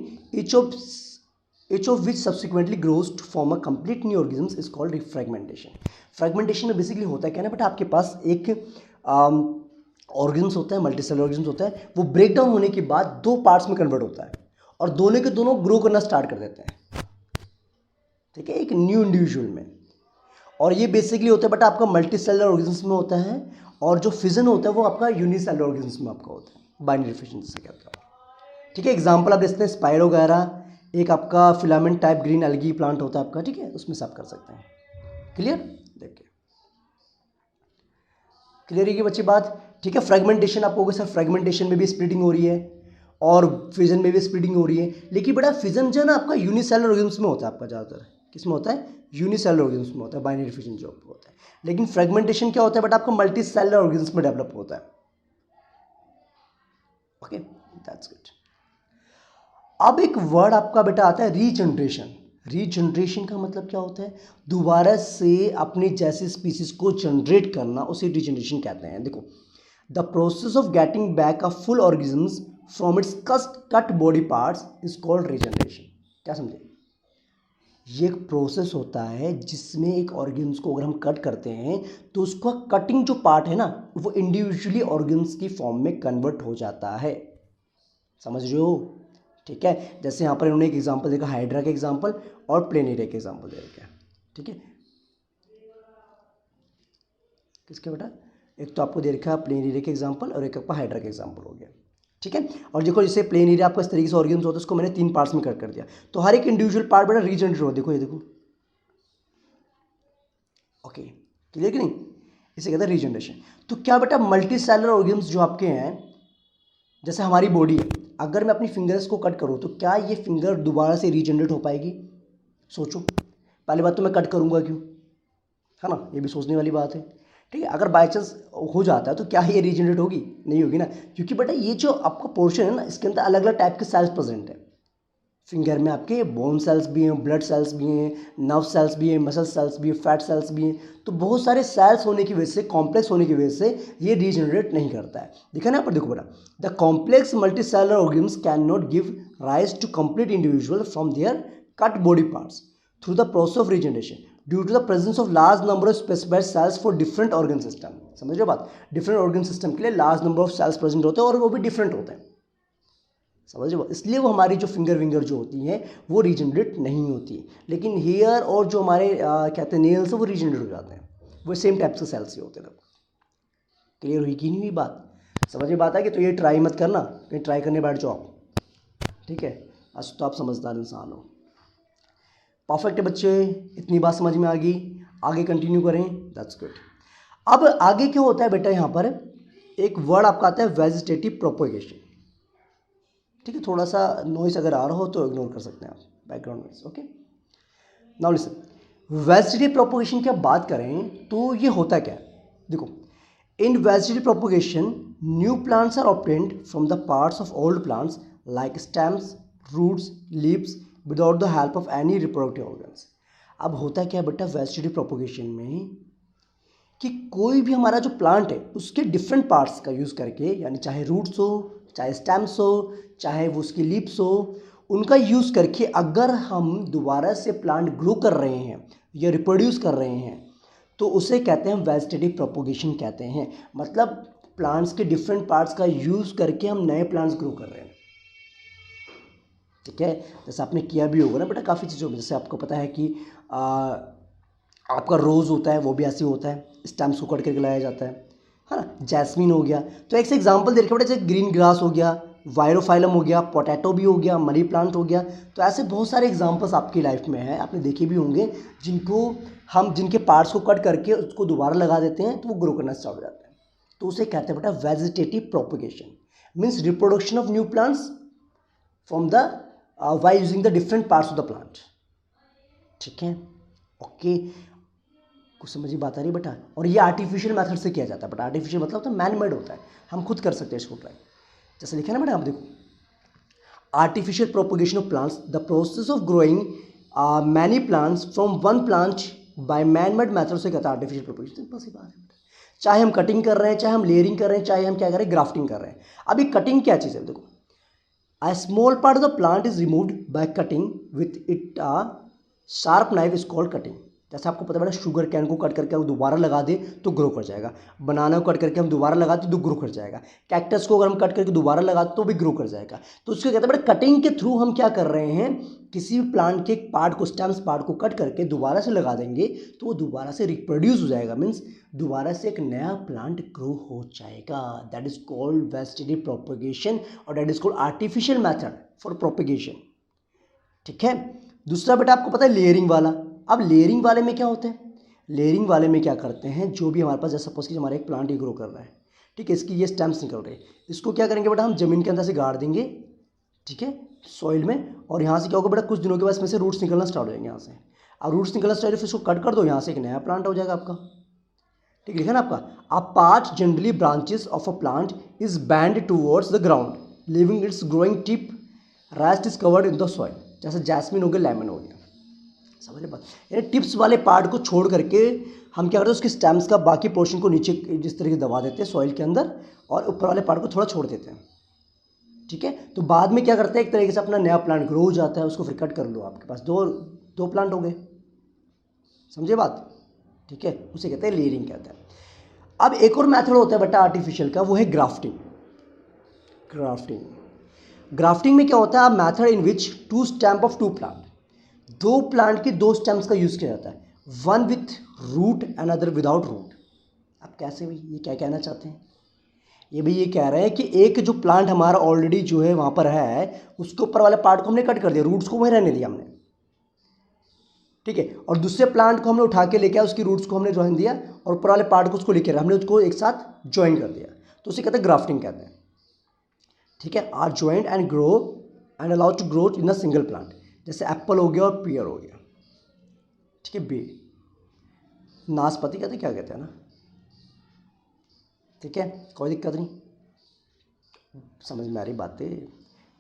each of which subsequently grows to form a complete new organism is called fragmentation. Fragmentation में basically होता है क्या ना बेटा, आपके पास एक ऑर्गेनिम्स होता है, मल्टी सेलुलर ऑर्गेनिम्स होता है, वो ब्रेक डाउन होने के बाद दो पार्ट्स में कन्वर्ट होता है और दोनों के दोनों ग्रो करना स्टार्ट कर देते हैं, ठीक है, एक न्यू इंडिविजुअल में। और ये बेसिकली होता है बेटा आपका मल्टी सेलुलर ऑर्गेनिम्स में होता है, और जो फिजन होता है वो आपका यूनिसेलुलर ऑर्गेनिम्स में आपका होता है, बाइनरी फिजन जिसे कहते हैं, ठीक है, एग्जाम्पल आप दे सकते हैं स्पाइरोगायरा, एक आपका filament type green algae plant होता है आपका, ठीक है, उसमें से आप कर सकते हैं। क्लियर, देखिए क्लियर है कि बच्ची बात, ठीक है। फ्रेगमेंटेशन आप कहोगे सर फ्रेगमेंटेशन में भी स्प्लिटिंग हो रही है और फिजन में भी स्प्लिटिंग हो रही है, लेकिन बेटा फिजन जो है ना आपका यूनिसेलुलर ऑर्गेनिज्म में होता है आपका ज़्यादातर, किसमें होता है, यूनिसेलुलर ऑर्गेनिज्म में होता है, बाइनरी फिजन जो होता है। लेकिन फ्रेगमेंटेशन क्या होता है बेटा आपका मल्टी सेलुलर ऑर्गेनिज्म में डेवलप होता है। Okay, that's good. अब एक वर्ड आपका बेटा आता है रीजनरेशन। रीजनरेशन का मतलब क्या होता है, दोबारा से अपनी जैसी स्पीसीज को जनरेट करना, उसे रीजनरेशन कहते हैं। देखो, the process of getting back a full organism from its cut body parts is called regeneration. क्या समझे, ये एक प्रोसेस होता है जिसमें एक ऑर्गेन्स को अगर हम कट करते हैं तो उसका कटिंग जो पार्ट है ना वो इंडिविजुअली ऑर्गेन्स की फॉर्म में कन्वर्ट हो जाता है। समझ रहे हो, ठीक है। जैसे यहाँ पर इन्होंने एक एग्जांपल देखा, हाइड्रा का एग्जांपल और प्लेनेरिया के एग्जांपल दे रखे हैं, ठीक है। किसके बेटा, एक तो आपको दे रखा है प्लेनेरिया के एग्जांपल और एक आपका हाइड्रा का एग्जांपल हो गया, ठीक है। और देखो जैसे प्लेनेरिया आपका इस तरीके से ऑर्गेन्स होता है, उसको मैंने 3 पार्ट्स में कट कर दिया, तो हर एक इंडिविजुअल पार्ट बेटा रीजनरेट हो, देखो ये देखो, ओके, क्लियर कि नहीं, इसे कहते हैं रीजनरेशन। तो क्या बेटा मल्टी सेलुलर ऑर्गेन्स जो आपके हैं, जैसे हमारी बॉडी है, अगर मैं अपनी फिंगर्स को कट करूँ तो क्या ये फिंगर दोबारा से रीजनरेट हो पाएगी, सोचो। पहली बात तो मैं कट करूँगा क्यों, है ना, ये भी सोचने वाली बात है, ठीक है। अगर बाई चांस हो जाता है तो क्या ये रीजनरेट होगी, नहीं होगी ना, क्योंकि बेटा ये जो आपका पोर्शन है ना इसके अंदर अलग अलग टाइप के सेल्स प्रेजेंट है। फिंगर में आपके बोन सेल्स भी हैं, ब्लड सेल्स भी हैं, नर्व सेल्स भी हैं, मसल सेल्स भी हैं, फैट सेल्स भी हैं, तो बहुत सारे सेल्स होने की वजह से, कॉम्प्लेक्स होने की वजह से ये रीजनरेट नहीं करता है। देखा ना यहाँ पर, देखो बेटा, the complex multi cellular organisms can not give rise to complete individual from their cut body parts through the process of regeneration due to the presence of large number of specified cells for different organ system. समझ रहे हो बात, different organ system के लिए large number of cells present होते हैं और वो भी डिफरेंट होते हैं, समझ लो, इसलिए वो हमारी जो फिंगर विंगर जो होती हैं वो रीजनरेट नहीं होती। लेकिन हेयर और जो हमारे कहते हैं नेल्स वो रीजनरेट हो जाते हैं, वो सेम टाइप के सेल्स ही होते हैं। क्लियर हुई कि नहीं हुई बात, समझ में बात है कि, तो ये ट्राई मत करना, कहीं ट्राई करने बैठ जाओ, ठीक है। आज तो आप समझदार इंसान हो, परफेक्ट है बच्चे, इतनी बात समझ में आ गई, आगे कंटिन्यू करें, दैट्स गुड। अब आगे क्या होता है बेटा, यहाँ पर एक वर्ड आपका आता है वेजिटेटिव प्रोपोगेशन, ठीक है। थोड़ा सा नॉइस अगर आ रहा हो तो इग्नोर कर सकते हैं आप, background noise, okay. Now listen, vegetative propagation की बात करें तो ये होता क्या है, देखो, in vegetative propagation new plants are obtained from the parts of old plants like stems, roots, leaves without the help of any reproductive organs. अब होता क्या है बेटा वेजिटेटिव प्रोपोगेशन में कि कोई भी हमारा जो प्लांट है उसके डिफरेंट पार्ट्स का यूज़ करके, यानी चाहे रूट्स हो, चाहे स्टेम्स हो, चाहे वो उसकी लीव्स हो, उनका यूज़ करके अगर हम दोबारा से प्लांट ग्रो कर रहे हैं या रिप्रोड्यूस कर रहे हैं तो उसे कहते हैं वेजिटेटिव प्रोपोगेशन कहते हैं। मतलब प्लांट्स के डिफरेंट पार्ट्स का यूज़ करके हम नए प्लांट्स ग्रो कर रहे हैं, ठीक है। जैसे आपने किया भी होगा ना बेटा काफ़ी चीज़ों में, जैसे आपको पता है कि आपका रोज़ होता है वो भी ऐसे होता है, स्टेम्स को कट करके लाया जाता है ना। जैस्मिन हो गया, तो एक से एग्जांपल दे रखे बेटा, जैसे ग्रीन ग्रास हो गया, वायरोफाइलम हो गया, पोटैटो भी हो गया, मनी प्लांट हो गया। तो ऐसे बहुत सारे एग्जांपल्स आपकी लाइफ में हैं, आपने देखे भी होंगे, जिनको हम जिनके पार्ट्स को कट करके उसको दोबारा लगा देते हैं तो वो ग्रो करना स्टार्ट हो जाता है। तो उसे कहते हैं बेटा vegetative propagation, means reproduction of new plants from the by using the different parts of the plant, ठीक है, ओके। कुछ समझ में बात आ रही है बेटा। और ये आर्टिफिशियल मेथड से किया जाता है, बट आर्टिफिशियल मतलब तो मैन मेड होता है, हम खुद कर सकते हैं इसको ट्राई। जैसे लिखे ना बेटा, आप देखो, artificial propagation of plants, the process of growing many plants from one plant by man made method से कहता है आर्टिफिशियल प्रोपोगेशन। सिंपल सी बात है, चाहे हम कटिंग कर रहे हैं, चाहे हम लेयरिंग कर रहे हैं, चाहे हम क्या कर रहे हैं, ग्राफ्टिंग कर रहे हैं। अभी कटिंग क्या चीज़ है, देखो, a small part of the plant is removed by cutting with it a sharp knife is called cutting। जैसे आपको पता है शुगर कैन को कट करके हम दोबारा लगा दे तो ग्रो कर जाएगा, बनाना को कट करके हम दोबारा लगा दे तो ग्रो कर जाएगा, कैक्टस को अगर हम कट करके दोबारा लगा तो भी ग्रो कर जाएगा। तो उसको कहते हैं कटिंग के थ्रू हम क्या कर रहे हैं, किसी भी प्लांट के पार्ट को, स्टेम्स पार्ट को कट करके दोबारा से लगा देंगे तो वो दोबारा से रिप्रोड्यूस हो जाएगा, मीन्स दोबारा से एक नया प्लांट ग्रो हो जाएगा। That is called vegetative propagation और that is called artificial method for propagation. ठीक है। दूसरा बेटा आपको पता है लेयरिंग वाला। अब लेयरिंग वाले में क्या होता है, लेयरिंग वाले में क्या करते हैं, जो भी हमारे पास, जैसे सपोज कि हमारा एक प्लांट ही ग्रो कर रहा है, ठीक है, इसकी ये स्टेम्स निकल रहे हैं, इसको क्या करेंगे बेटा हम ज़मीन के अंदर से गाड़ देंगे, ठीक है, सॉइल में, और यहाँ से क्या होगा बेटा कुछ दिनों के बाद इसमें से रूट्स निकलना स्टार्ट हो जाएंगे यहाँ से। अब रूट्स निकलना स्टार्ट फिर इसको कट कर दो, यहाँ से एक नया प्लांट हो जाएगा आपका। ठीक लिखा ना आपका, a part generally branches of a plant is band towards the ground living it's growing tip, rest is covered in the soil. जैसे जैस्मिन हो गया, लेमन हो गया, समझ ले बात। यानी टिप्स वाले पार्ट को छोड़ करके हम क्या करते हैं, उसके स्टेम्स का बाकी पोर्शन को नीचे जिस तरीके से दबा देते हैं सॉइल के अंदर, और ऊपर वाले पार्ट को थोड़ा छोड़ देते हैं। ठीक है। तो बाद में क्या करते हैं, एक तरीके से अपना नया प्लांट ग्रो हो जाता है, उसको फिर कट कर लो, आपके पास दो प्लांट हो गए। समझे बात। ठीक है, उसे कहते हैं लेयरिंग कहते हैं। अब एक और मेथड होता है बेटा आर्टिफिशियल का, वो है ग्राफ्टिंग। ग्राफ्टिंग में क्या होता है, method in which two stem of two plant, दो प्लांट की दो स्टेम्स का यूज किया जाता है, one with root and other without root. अब कैसे भाई, ये क्या कहना चाहते हैं, ये भाई ये कह रहे हैं कि एक जो प्लांट हमारा ऑलरेडी जो है वहाँ पर है, उसके ऊपर वाले पार्ट को हमने कट कर दिया, रूट्स को वहीं रहने दिया हमने, ठीक है, और दूसरे प्लांट को हमने उठा के लेके आया, उसकी रूट्स को हमने ज्वाइन दिया, और ऊपर वाले पार्ट को उसको लेके हमने उसको एक साथ ज्वाइन कर दिया, तो उसे कहते हैं ग्राफ्टिंग कहते हैं। ठीक है, are joint and grow and allowed to grow in a single plant, जैसे एप्पल हो गया और पियर हो गया। ठीक है, बी नाशपाती कहते क्या कहते हैं ना। ठीक है, कोई दिक्कत नहीं, समझ में आ रही बातें।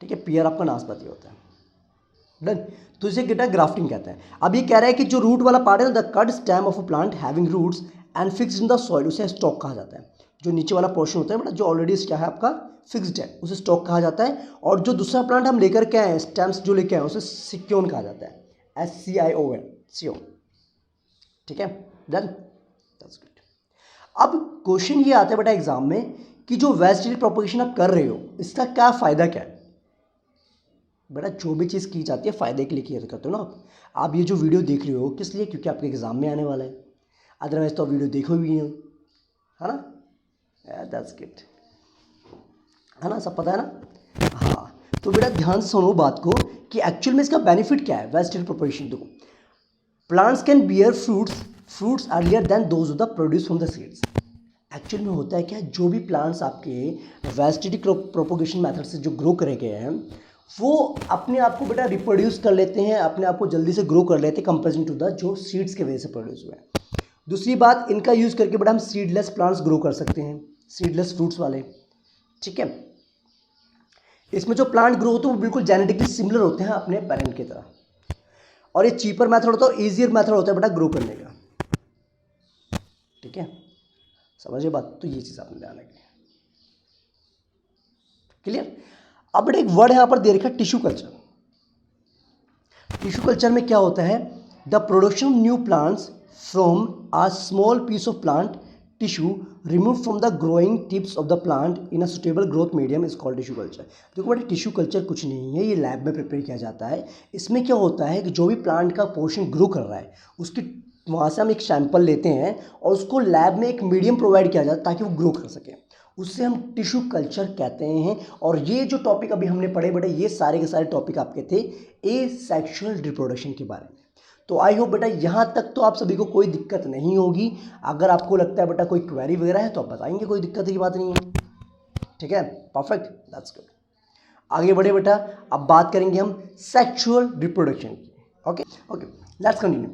ठीक है, पियर आपका नाशपाती होता है, डन। तो इसे कहता है ग्राफ्टिंग कहते हैं। अब ये कह रहा है कि जो रूट वाला पार्ट है, the cut stem of a plant having roots and fixed in the soil, उसे स्टॉक कहा जाता है। जो नीचे वाला पोर्शन होता है बेटा, जो ऑलरेडी क्या है आपका फिक्स्ड है, उसे स्टॉक कहा जाता है। और जो दूसरा प्लांट हम लेकर के आए, स्टेम्स जो लेके आए, उसे सिक्योन कहा जाता है, SCION, सियोन। ठीक है, डन, दैट्स गुड। अब क्वेश्चन ये आता है बेटा एग्जाम में कि जो वेजिटेटिव प्रोपगेशन आप कर रहे हो, इसका क्या फायदा क्या है। बेटा जो भी चीज़ की जाती है फ़ायदे के लिए किया करते हो ना आप ये जो वीडियो देख रहे हो किस लिए, क्योंकि आपके एग्जाम में आने वाला है, अदरवाइज तो आप वीडियो देखो भी नहीं, है ना। दैट्स गुड, है ना, सब पता है ना। हाँ, तो बेटा ध्यान से सुनो बात को कि एक्चुअल में इसका बेनिफिट क्या है वेजिटेटिव प्रोपगेशन। देखो, plants can bear fruits earlier than those the produce from the seeds. Actual में होता है क्या, जो भी प्लांट्स आपके वेजिटेटिव प्रोपगेशन मेथड से जो ग्रो करे गए हैं, वो अपने आप को बेटा रिप्रोड्यूस कर लेते हैं, अपने आप को जल्दी से ग्रो कर लेते हैं कंपेरिजन टू द जो सीड्स के वजह से प्रोड्यूस हुए हैं। दूसरी बात, इनका यूज़ करके बेटा हम सीडलेस प्लांट्स ग्रो कर सकते हैं, सीडलेस फ्रूट्स वाले। ठीक है, इसमें जो प्लांट ग्रो होते हैं वो बिल्कुल जेनेटिकली सिमिलर होते हैं अपने पेरेंट की तरह, और ये चीपर मेथड होता है और ईजियर मेथड होता है बेटा ग्रो करने का। ठीक है, समझिए बात। तो ये चीज़ आपने ध्यान रखनी है, क्लियर। अब बेटा एक वर्ड यहाँ पर दे रखा है टिश्यू कल्चर। टिश्यू कल्चर में क्या होता है, the production of new plants from a small piece of plant tissue remove from the growing tips of the plant in a suitable growth medium is called tissue culture. देखो बेटा tissue culture कुछ नहीं है, ये lab में prepare किया जाता है। इसमें क्या होता है कि जो भी प्लांट का पोर्शन ग्रो कर रहा है, उसकी वहाँ से हम एक सैंपल लेते हैं और उसको लैब में एक मीडियम प्रोवाइड किया जाता है ताकि वो ग्रो कर सके, उससे हम टिश्यू कल्चर कहते हैं। और ये जो टॉपिक अभी हमने पढ़े बेटा, ये सारे के सारे टॉपिक आपके थे एसेक्सुअल रिप्रोडक्शन के बारे में। तो आई होप बेटा यहाँ तक तो आप सभी को कोई दिक्कत नहीं होगी। अगर आपको लगता है बेटा कोई क्वेरी वगैरह है तो आप बताएंगे, कोई दिक्कत की बात नहीं है। ठीक है, परफेक्ट, दैट्स गुड। आगे बढ़े बेटा, अब बात करेंगे हम सेक्सुअल रिप्रोडक्शन की। Okay, let's continue.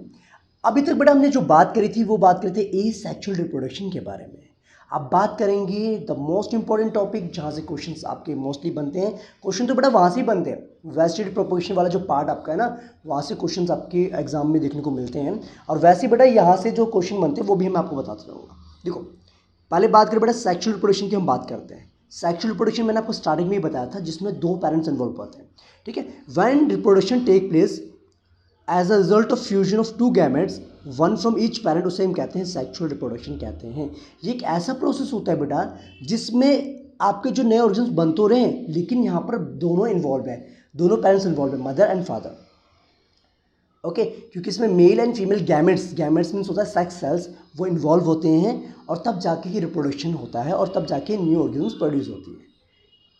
अभी तक बेटा हमने जो बात करी थी वो बात करी थी एसेक्सुअल रिप्रोडक्शन के बारे में। अब बात करेंगे द मोस्ट इंपॉर्टेंट टॉपिक जहाँ से क्वेश्चंस आपके मोस्टली बनते हैं। क्वेश्चन तो बेटा वहाँ से ही बनते हैं, वेजिटेटिव प्रोपगेशन वाला जो पार्ट आपका है ना, वहाँ से क्वेश्चंस आपके एग्जाम में देखने को मिलते हैं। और वैसे बेटा यहाँ से जो क्वेश्चन बनते हैं वो भी मैं आपको बताता रहूँगा। देखो, पहले बात करें बेटा सेक्सुअल रिप्रोडक्शन की, हम बात करते हैं। सेक्सुअल रिप्रोडक्शन मैंने आपको स्टार्टिंग में ही बताया था, जिसमें दो पेरेंट्स इन्वॉल्व होते हैं। ठीक है, when reproduction take place as a result of fusion of two gametes one from each parent, उसे हम कहते हैं सेक्सुअल रिप्रोडक्शन कहते हैं। ये एक ऐसा प्रोसेस होता है बेटा जिसमें आपके जो नए ऑर्गन्स बन तो रहे हैं लेकिन यहाँ पर दोनों इन्वॉल्व हैं, दोनों पेरेंट्स इन्वॉल्व है, मदर एंड फादर। ओके क्योंकि इसमें mail and female gametes, gametes means होता है सेक्स सेल्स, वो इन्वॉल्व होते हैं और तब जाके ही रिप्रोडक्शन होता है और तब जाके न्यू ऑर्गन्स प्रोड्यूस होती है।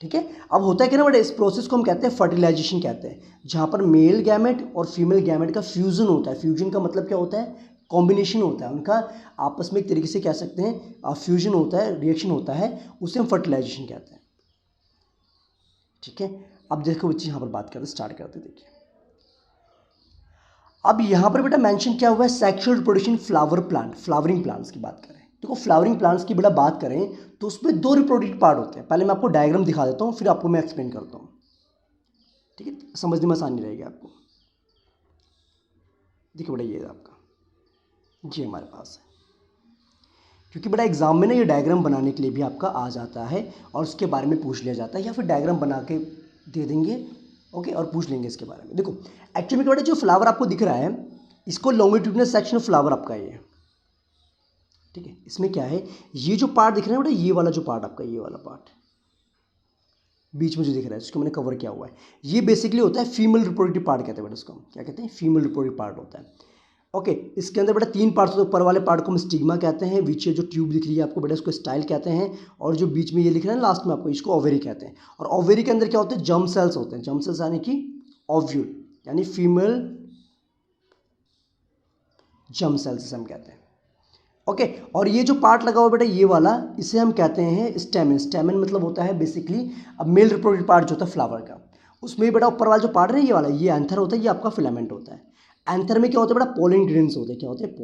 ठीक है, अब होता है कि ना बेटा इस प्रोसेस को हम कहते हैं फर्टिलाइजेशन कहते हैं, जहाँ पर मेल गैमेट और फीमेल गैमेट का फ्यूजन होता है। फ्यूजन का मतलब क्या होता है, कॉम्बिनेशन होता है उनका, आपस में एक तरीके से कह सकते हैं फ्यूजन होता है, रिएक्शन होता है, उसे हम फर्टिलाइजेशन कहते हैं। ठीक है, अब देखो बच्चे यहाँ पर बात करते स्टार्ट करते, देखिए अब यहाँ पर बेटा मेंशन क्या हुआ है, sexual reproduction flower plant, flowering plants की बात करें। देखो फ्लावरिंग प्लांट्स की बेटा बात करें तो उसमें दो रिप्रोडक्टिव पार्ट होते हैं। पहले मैं आपको डायग्राम दिखा देता हूँ फिर आपको मैं एक्सप्लेन करता हूँ। ठीक है, समझने में आसानी रहेगी आपको। देखिए बेटा ये आपका जी हमारे पास है, क्योंकि बेटा एग्जाम में ना ये डायग्राम बनाने के लिए भी आपका आ जाता है और उसके बारे में पूछ लिया जाता है, या फिर डायग्राम बना के दे देंगे ओके और पूछ लेंगे इसके बारे में। देखो एक्चुअली बेटा जो फ्लावर आपको दिख रहा है इसको लॉन्गिट्यूडिनल सेक्शन ऑफ फ्लावर आपका ये है। ठीक है, इसमें क्या है, ये जो पार्ट दिख रहा है बेटा, ये वाला जो पार्ट आपका, ये वाला पार्ट बीच में जो दिख रहा है इसको मैंने कवर किया हुआ है, ये बेसिकली होता है फीमेल रिप्रोडक्टिव पार्ट कहते हैं बेटा, उसको क्या कहते हैं, फीमेल रिप्रोडक्टिव पार्ट होता है। ओके इसके अंदर बेटा तीन पार्ट्स होते हैं, ऊपर वाले पार्ट को हम स्टिग्मा कहते हैं, बीच जो ट्यूब दिख रही है आपको बेटा उसको स्टाइल कहते हैं, और जो बीच में ये लिख रहा है लास्ट में आपको, इसको ओवेरी कहते हैं। और ओवेरी के अंदर क्या होते हैं, जर्म सेल्स होते हैं, जर्म सेल्स यानी कि ओव्यूल यानी फीमेल जर्म सेल्स हम कहते हैं। ओके और ये जो पार्ट लगा हुआ बेटा ये वाला, इसे हम कहते हैं स्टेमन। स्टेमन मतलब होता है बेसिकली अब मेल रिप्रोडक्टिव पार्ट जो होता है फ्लावर का, उसमें बेटा ऊपर वाला जो पार्ट है ये वाला, ये एंथर होता है, ये आपका फिलामेंट होता है। एंथर में क्या होता है बेटा, पोलन ग्रेन्स होते हैं, क्या होते हैं,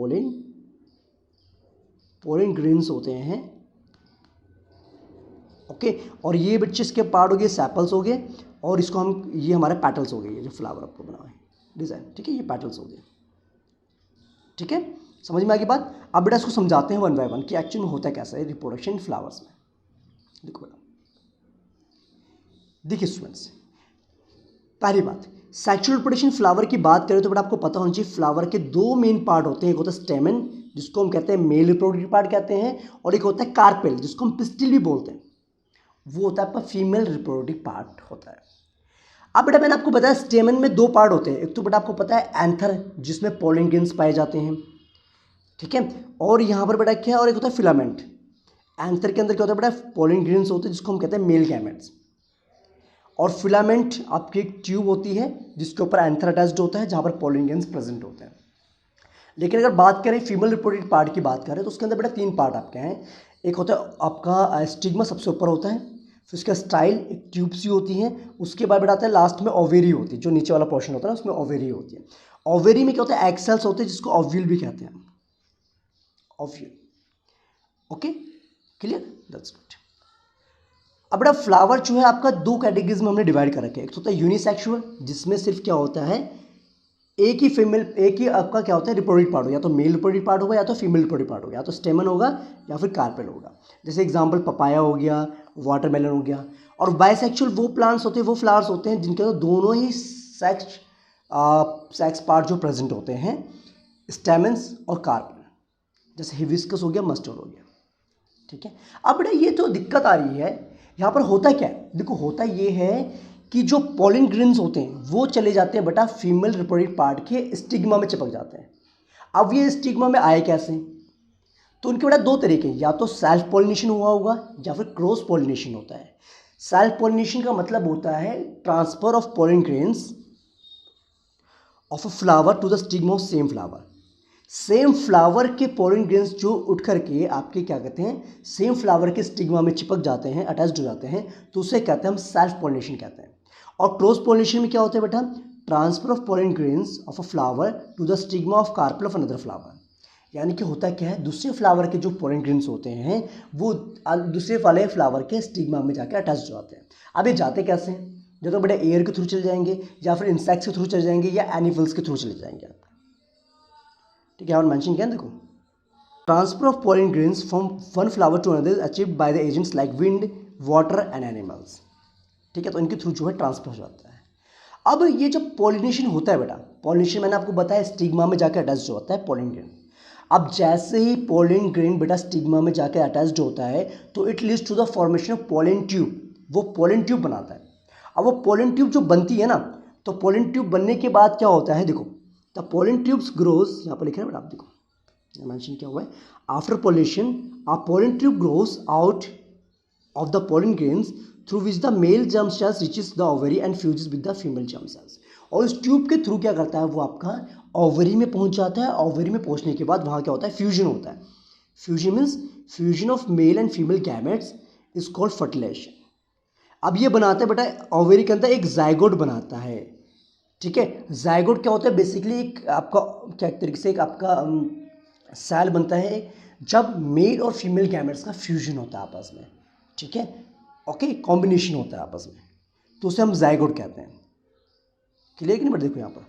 पोलन ग्रेन्स होते हैं। ओके और ये बच्चे इसके पार्ट हो गए, सैपल्स हो गए, और इसको हम, ये हमारे पेटल्स हो गए, ये जो फ्लावर आपको बना है डिजाइन। ठीक है, ये पेटल्स हो गए। ठीक है, समझ में आ गई बात। अब बेटा इसको समझाते हैं वन बाय वन कि एक्चुअली में होता कैसा है रिप्रोडक्शन फ्लावर्स में। देखो बेटा, देखिए स्टूडेंट्स, पहली बात सेक्सुअल रिप्रोडक्शन फ्लावर की बात करें तो बेटा आपको पता होना चाहिए फ्लावर के दो मेन पार्ट होते हैं, एक होता है स्टेमन जिसको हम कहते हैं मेल रिप्रोडक्टिव पार्ट कहते हैं, और एक होता है कार्पेल जिसको हम पिस्टिल भी बोलते हैं, वो होता है आपका फीमेल रिप्रोडक्टिव पार्ट होता है। अब बेटा मैंने आपको बताया स्टेमन में दो पार्ट होते हैं, एक तो बेटा आपको पता है एंथर जिसमें पोलन ग्रेन्स पाए जाते हैं। ठीक है, और यहाँ पर बेटा क्या है, और एक होता है फिलामेंट। एंथर के अंदर क्या होता है बेटा, पोलन ग्रेन्स होते हैं जिसको हम कहते हैं मेल गैमेट्स, और फिलामेंट आपकी एक ट्यूब होती है जिसके ऊपर एंथर अटैच्ड होता है जहाँ पर पोलन ग्रेन्स प्रेजेंट होते हैं। लेकिन अगर बात करें फीमेल रिप्रोडक्टिव पार्ट की बात करें तो उसके अंदर बेटा तीन पार्ट आपके हैं। एक होता है आपका स्टिग्मा, सबसे ऊपर होता है, फिर उसका स्टाइल एक ट्यूब सी होती है, उसके बाद बेटा आता है लास्ट में ओवेरी होती है, जो नीचे वाला पोर्शन होता है उसमें ओवेरी होती है। ओवेरी में क्या होता है, एग सेल्स होते हैं जिसको ओव्यूल भी कहते हैं, ovule. Okay clear, that's good. अब बेटा फ्लावर जो है आपका दो कैटेगरीज में हमने डिवाइड कर रखे हैं, एक होता है यूनिसेक्सुअल जिसमें सिर्फ क्या होता है एक ही फीमेल, एक ही आपका क्या होता है रिप्रोडक्टिव पार्ट हो, या तो मेल रिप्रोडक्टिव पार्ट होगा या तो फीमेल रिप्रोडक्टिव पार्ट होगा, या तो स्टेमन होगा या फिर कार्पेल होगा। जैसे एग्जांपल पपाया हो गया, वाटरमेलन हो गया। और बाइसेक्सुअल वो प्लांट्स होते हैं, वो फ्लावर्स होते हैं जिनके अंदर दोनों ही सेक्स पार्ट जो प्रेजेंट होते हैं, स्टेमन्स और कार्पेल, जैसे हिबिस्कस हो गया, मस्टर्ड हो गया। ठीक है, अब बेटा ये तो दिक्कत आ रही है यहाँ पर, होता क्या है, देखो होता ये है कि जो पोलन ग्रेन्स होते हैं वो चले जाते हैं बेटा फीमेल रिप्रोडक्टिव पार्ट के स्टिग्मा में चिपक जाते हैं। अब ये स्टिग्मा में आए कैसे, तो उनके बेटा दो तरीके, या तो सेल्फ पोलिनेशन हुआ होगा या फिर क्रॉस पोलिनेशन होता है। सेल्फ पोलिनेशन का मतलब होता है transfer of pollen grains of a flower to the stigma of same flower. Same flower के पोलन ग्रेन्स जो उठ करके आपके क्या कहते हैं सेम फ्लावर के स्टिग्मा में चिपक जाते हैं, अटैच्ड हो जाते हैं, तो उसे कहते हैं हम सेल्फ पोलिनेशन कहते हैं। और क्रॉस पोलिनेशन में क्या होता है बेटा, transfer of pollen grains of a flower to the stigma of carpel of another flower. यानी कि होता क्या है, दूसरे फ्लावर के जो पोलन ग्रेन्स होते हैं वो दूसरे वाले फ्लावर के स्टिग्मा में जाकर अटैच हो जाते हैं। अब ये जाते कैसे हैं, जो तो बेटा एयर के थ्रू चले जाएंगे, या फिर इंसेक्ट्स के थ्रू चले जाएंगे, या एनिमल्स के थ्रू चले जाएंगे। ठीक है, और मेंशन किया देखो, transfer of pollen grains from one flower to another achieved by the agents like wind, water and animals. ठीक है, तो इनके थ्रू जो है ट्रांसफर हो जाता है। अब ये जब पॉलिनेशन होता है बेटा, पॉलिनेशन मैंने आपको बताया स्टिग्मा में जाकर अटैच होता है पोलन ग्रेन। अब जैसे ही पोलन ग्रेन बेटा स्टिग्मा में जाकर अटैच्ड होता है तो it leads to the formation of pollen tube, वो पोलन ट्यूब बनाता है। अब वो पोलन ट्यूब जो बनती है ना, तो पोलन ट्यूब बनने के बाद क्या होता है, देखो द पोलन ट्यूब्स ग्रोज, यहाँ पर लिखा है बेटा आप देखो मेंशन क्या हुआ है, after pollination a pollen tube grows out of the pollen grains through which the male germ cells reaches the ovary and fuses with the female germ cells। और इस ट्यूब के थ्रू क्या करता है, वो आपका ओवरी में पहुंच जाता है। ओवरी में पहुंचने के बाद वहाँ क्या होता है, फ्यूजन होता है। Fusion means fusion of male and female gametes is called fertilization. अब ये बनाता है बेटा ओवरी के अंदर एक जाइगोट बनाता है, ठीक है। जाइगोट क्या होता है, बेसिकली एक आपका क्या एक तरीके से एक आपका सेल बनता है जब मेल और फीमेल गैमेट्स का फ्यूजन होता है आपस में, ठीक है, ओके, कॉम्बिनेशन होता है आपस में, तो उसे हम जाइगोट कहते हैं। क्लियर कि नहीं बेटा, देखो यहाँ पर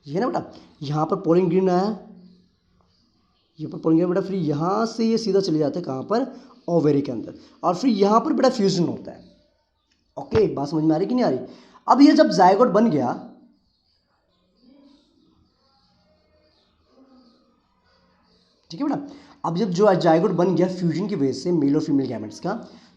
ये ना बेटा, यहाँ पर पोलन ग्रेन आया, यहाँ पर पोलन ग्रेन बेटा, फिर यहाँ से ये सीधा चले जाते हैं कहाँ पर, ओवेरी के अंदर, और फिर यहाँ पर बेटा फ्यूजन होता है। ओके, बात समझ में आ रही कि नहीं आ रही। अब ये जब जाइगोट बन गया, ठीक है बेटा, अब जब जो जाइगोट बन गया फ्यूजन की वजह से मेल और फीमेल गैमेट्स का,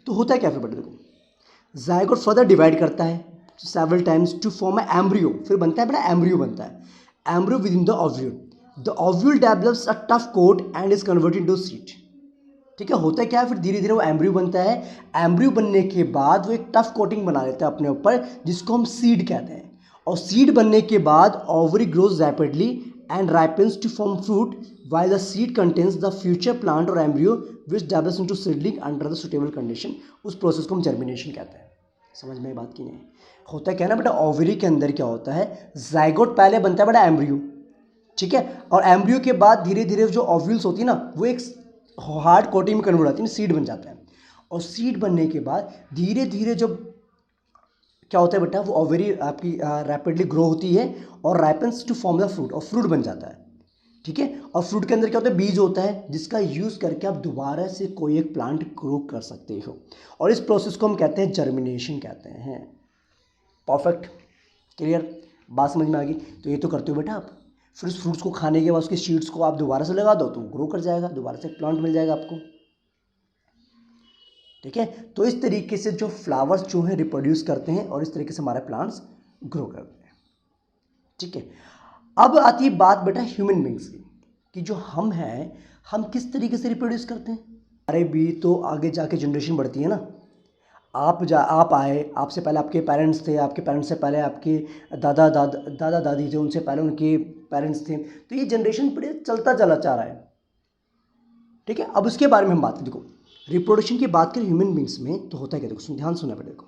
तो होता है क्या फिर बेटा, देखो जाइगोट फर्दर डिवाइड करता है several times to form a embryo, फिर बनता है बेटा एम्ब्रियो बनता है, embryo within the ovule. The ovule develops a tough coat and is converted into seed, ठीक है। होता है क्या है, फिर धीरे धीरे वो एम्ब्रियो बनता है। एम्ब्रियो बनने के बाद वो एक टफ कोटिंग बना लेता है अपने ऊपर, जिसको हम सीड कहते हैं। और सीड बनने के बाद ovary grows rapidly and ripens to form fruit while the seed contains the future plant or embryo which develops into seedling under the suitable condition। उस प्रोसेस को हम जर्मिनेशन कहते हैं। समझ में बात की नहीं, होता क्या है ना बेटा, ओवरी के अंदर क्या होता है, जाइगोट पहले बनता है बेटा एम्ब्रियो, ठीक है, और एम्ब्रियो के बाद धीरे धीरे जो ओव्यूल्स होती है ना, वो एक हार्ड कोटिंग में कन्वर्ट होती है, सीड बन जाता है। और सीड बनने के बाद धीरे धीरे जब क्या होता है बेटा, वो ओवरी आपकी रैपिडली ग्रो होती है और ripens to form the fruit, और फ्रूट बन जाता है, ठीक है। और फ्रूट के अंदर क्या होता है, बीज होता है, जिसका यूज़ करके आप दोबारा से कोई एक प्लांट ग्रो कर सकते हो। और इस प्रोसेस को हम कहते हैं जर्मिनेशन कहते हैं। परफेक्ट, क्लियर, बात समझ में आ गई। तो ये तो करते हो बेटा आप। फिर उस फ्रूट्स को खाने के बाद उसके सीड्स को आप दोबारा से लगा दो तो ग्रो कर जाएगा, दोबारा से एक प्लांट मिल जाएगा आपको, ठीक है। तो इस तरीके से जो फ्लावर्स जो हैं रिप्रोड्यूस करते हैं और इस तरीके से हमारे प्लांट्स ग्रो करते हैं, ठीक है। अब आती है बात बेटा ह्यूमन बींग्स की, कि जो हम हैं, हम किस तरीके से रिप्रोड्यूस करते हैं। अरे भी तो आगे जाके जनरेशन बढ़ती है ना, आप आए, आपसे पहले आपके पेरेंट्स थे, आपके पेरेंट्स से पहले आपके दादा दादी थे, उनसे पहले उनके पेरेंट्स थे, तो ये जनरेशन बड़े चलता चला जा रहा है, ठीक है। अब उसके बारे में हम बात करें, देखो रिप्रोडक्शन की बात करें ह्यूमन बींग्स में तो होता है क्या, देखो ध्यान सुना बेटा, देखो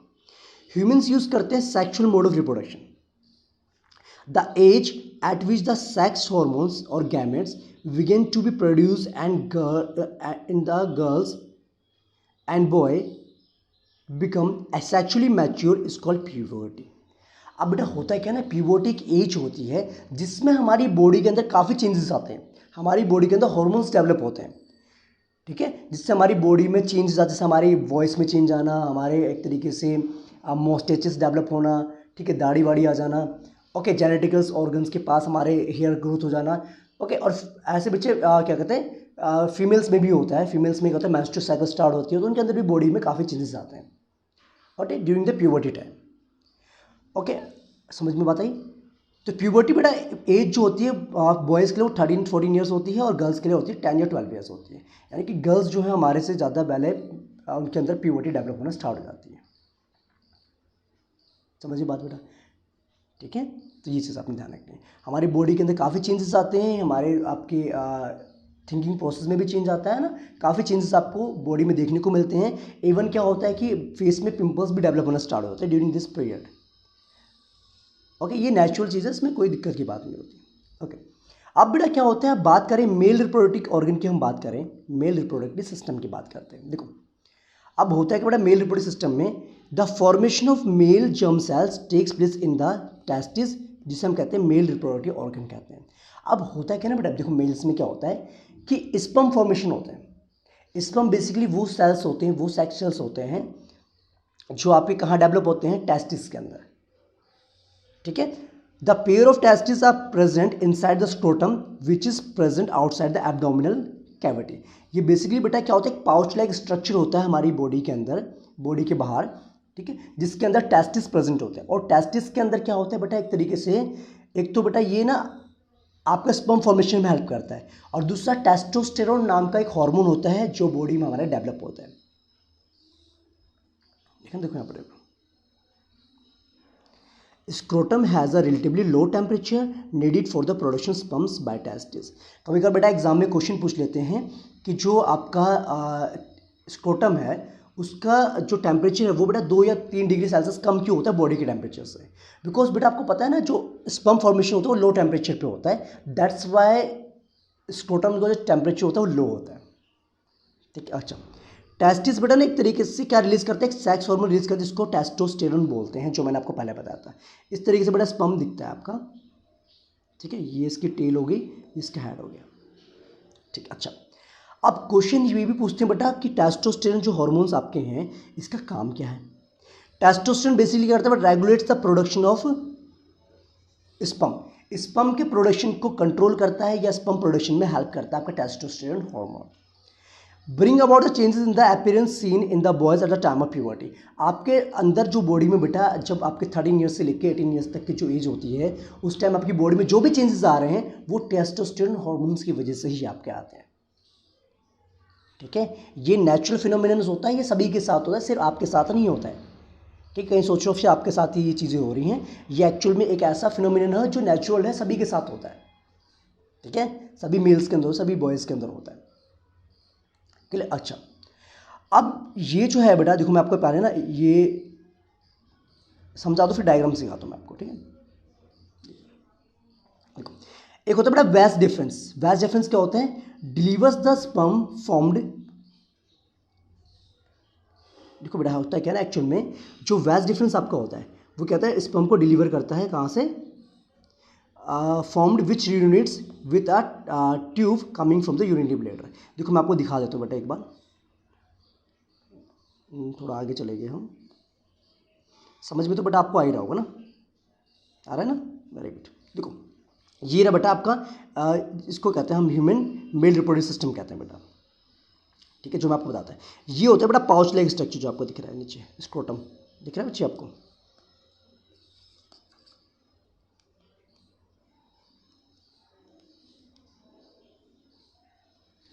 ह्यूमंस यूज करते हैं sexual mode of reproduction. The age at which the sex hormones और gametes begin to be produce and in the girls and boy become sexually mature is called puberty. अब बेटा होता है क्या ना, प्यूबर्टी एक एज होती है जिसमें हमारी बॉडी के अंदर काफ़ी चेंजेस आते हैं, हमारी बॉडी के अंदर हॉर्मोन्स डेवलप होते हैं, ठीक है, जिससे हमारी बॉडी में चेंजेस आते हैं, जैसे हमारी वॉइस में चेंज आना, हमारे एक तरीके से मोस्टेचेस डेवलप होना, ठीक है, दाढ़ी वाड़ी आ जाना, ओके, जेनेटिकल्स ऑर्गन्स के पास हमारे हेयर ग्रोथ हो जाना, ओके। और ऐसे बच्चे क्या कहते हैं, फीमेल्स में भी होता है, फीमेल्स में क्या होता है, मेंस्ट्रुअल साइकिल स्टार्ट होती है, तो उनके अंदर भी बॉडी में काफ़ी चेंजेस आते हैं, okay, during the puberty time. Okay, समझ में बात आई। तो प्यूबर्टी बेटा एज जो होती है बॉयज़ के लिए वो 13-14 ईयर्स होती है और गर्ल्स के लिए होती है 10 या 12 ईयर्स होती है, यानी कि गर्ल्स जो है हमारे से ज़्यादा पहले उनके अंदर प्यूबर्टी डेवलप होना स्टार्ट हो जाती है। समझिए बात बेटा, ठीक है। तो ये चीज़ आपने ध्यान रखनी है, हमारी बॉडी के अंदर काफ़ी चेंजेस आते हैं, हमारे आपके थिंकिंग प्रोसेस में भी चेंज आता है ना, काफ़ी चेंजेस आपको बॉडी में देखने को मिलते हैं। इवन क्या होता है कि फेस में पिंपल्स भी डेवलप होना स्टार्ट होते हैं ड्यूरिंग दिस पीरियड, ओके। ये नेचुरल चीज़ है, इसमें कोई दिक्कत की बात नहीं होती, ओके। अब बेटा क्या होता है, बात करें मेल रिप्रोडक्टिव ऑर्गन की, हम बात करें मेल रिप्रोडक्टिव सिस्टम की बात करते हैं। देखो अब होता है कि बेटा मेल रिप्रोडक्टिव सिस्टम में the formation of male germ cells takes place in the testis, जिसे हम कहते हैं मेल रिप्रोडक्टिव ऑर्गन कहते हैं। अब होता है क्या ना बेटा, देखो मेल्स में क्या होता है कि स्पर्म फॉर्मेशन होता है। स्पर्म बेसिकली वो सेल्स होते हैं, वो सेक्स सेल्स होते हैं जो आपके कहाँ डेवलप होते हैं, टेस्टिस के अंदर, ठीक है। The pair of testis are present inside the scrotum which is present outside the abdominal cavity. ये बेसिकली बेटा क्या होता है, एक पाउच लाइक स्ट्रक्चर होता है हमारी बॉडी के अंदर, बॉडी के बाहर, ठीक है, जिसके अंदर टेस्टिस प्रेजेंट होते हैं। और टेस्टिस के अंदर क्या होता है बेटा, एक तरीके से, एक तो बेटा ये ना आपका स्पर्म फॉर्मेशन में हेल्प करता है, और दूसरा टेस्टोस्टेरोन नाम का एक हार्मोन होता है जो बॉडी में हमारे डेवलप होता है। देखो यहाँ पर scrotum has a relatively low temperature needed for the production sperms by testis. कभी कभी बेटा एग्जाम में क्वेश्चन पूछ लेते हैं कि जो आपका स्क्रोटम है उसका जो टेम्परेचर है वो बेटा 2 या 3 डिग्री सेल्सियस कम क्यों होता है बॉडी के टेम्परेचर से। बिकॉज बेटा आपको पता है ना, जो स्पर्म फॉर्मेशन होता है वो लो टेम्परेचर पे होता है, दैट्स वाई स्क्रोटम का जो टेम्परेचर होता है वो लो होता है, ठीक है। अच्छा, टेस्टिस बेटा ना एक तरीके से क्या रिलीज करते हैं, एक सेक्स हार्मोन रिलीज करते हैं जिसको टेस्टोस्टेरोन बोलते हैं, जो मैंने आपको पहले बताया था। इस तरीके से बेटा स्पर्म दिखता है आपका, ठीक है, ये इसकी टेल हो गई, इसका हेड हो गया, ठीक है। अच्छा, अब क्वेश्चन ये भी पूछते हैं बेटा कि टेस्टोस्टेरोन जो हार्मोन्स आपके हैं इसका काम क्या है। टेस्टोस्टेरोन बेसिकली करता है regulates the production of sperm, sperm के प्रोडक्शन को कंट्रोल करता है या स्पर्म प्रोडक्शन में हेल्प करता है आपका testosterone hormone. Bring about the changes in the appearance seen in the boys eight the time of puberty. आपके अंदर जो बॉडी में बेटा जब आपके 13 ईयर्स से लेकर 18 ईयर्स तक की जो एज होती है उस टाइम आपकी बॉडी में जो भी चेंजेस आ रहे हैं वो टेस्टोस्टेरोन हार्मोन्स की वजह से ही आपके आते हैं, ठीक है। ये नेचुरल फिनोमिनन होता है, ये सभी के साथ होता है, सिर्फ आपके साथ नहीं होता है, ठीक। कहीं सोचो फिर आपके साथ ही ये चीज़ें हो रही हैं, ये एक्चुअल में एक ऐसा फिनोमिनन है जो नेचुरल है, सभी के साथ होता है, ठीक है, सभी मेल्स के अंदर, सभी बॉयज़ के अंदर होता है, ठीक है। अच्छा, अब ये जो है बेटा देखो मैं आपको पहले ना ये समझा दो फिर डायग्राम सिखाता हूँ मैं आपको, ठीक है। देखो एक होता है बेटा वैस डिफरेंस। वैस डिफरेंस क्या होता है, डिलीवर्स द स्पर्म फॉर्म्ड। देखो बेटा होता है क्या ना, एक्चुअल में जो वैस डिफरेंस आपका होता है वो कहता है स्पर्म को डिलीवर करता है कहाँ से, formed which units with a tube coming from the urinary bladder. देखो मैं आपको दिखा देता हूँ बेटा एक बार, थोड़ा आगे चले गए हम, समझ में तो बेटा आपको आ ही रहा होगा ना, आ रहा है ना, वेरी गुड। देखो ये रहा बेटा आपका इसको कहते हैं हम ह्यूमन मेल रिप्रोडक्टिव सिस्टम कहते हैं बेटा, ठीक है, जो मैं आपको बताता है। ये होता है बेटा पाउच लाइक स्ट्रक्चर जो आपको दिख रहा है नीचे, स्क्रोटम दिख रहा है बच्चे आपको,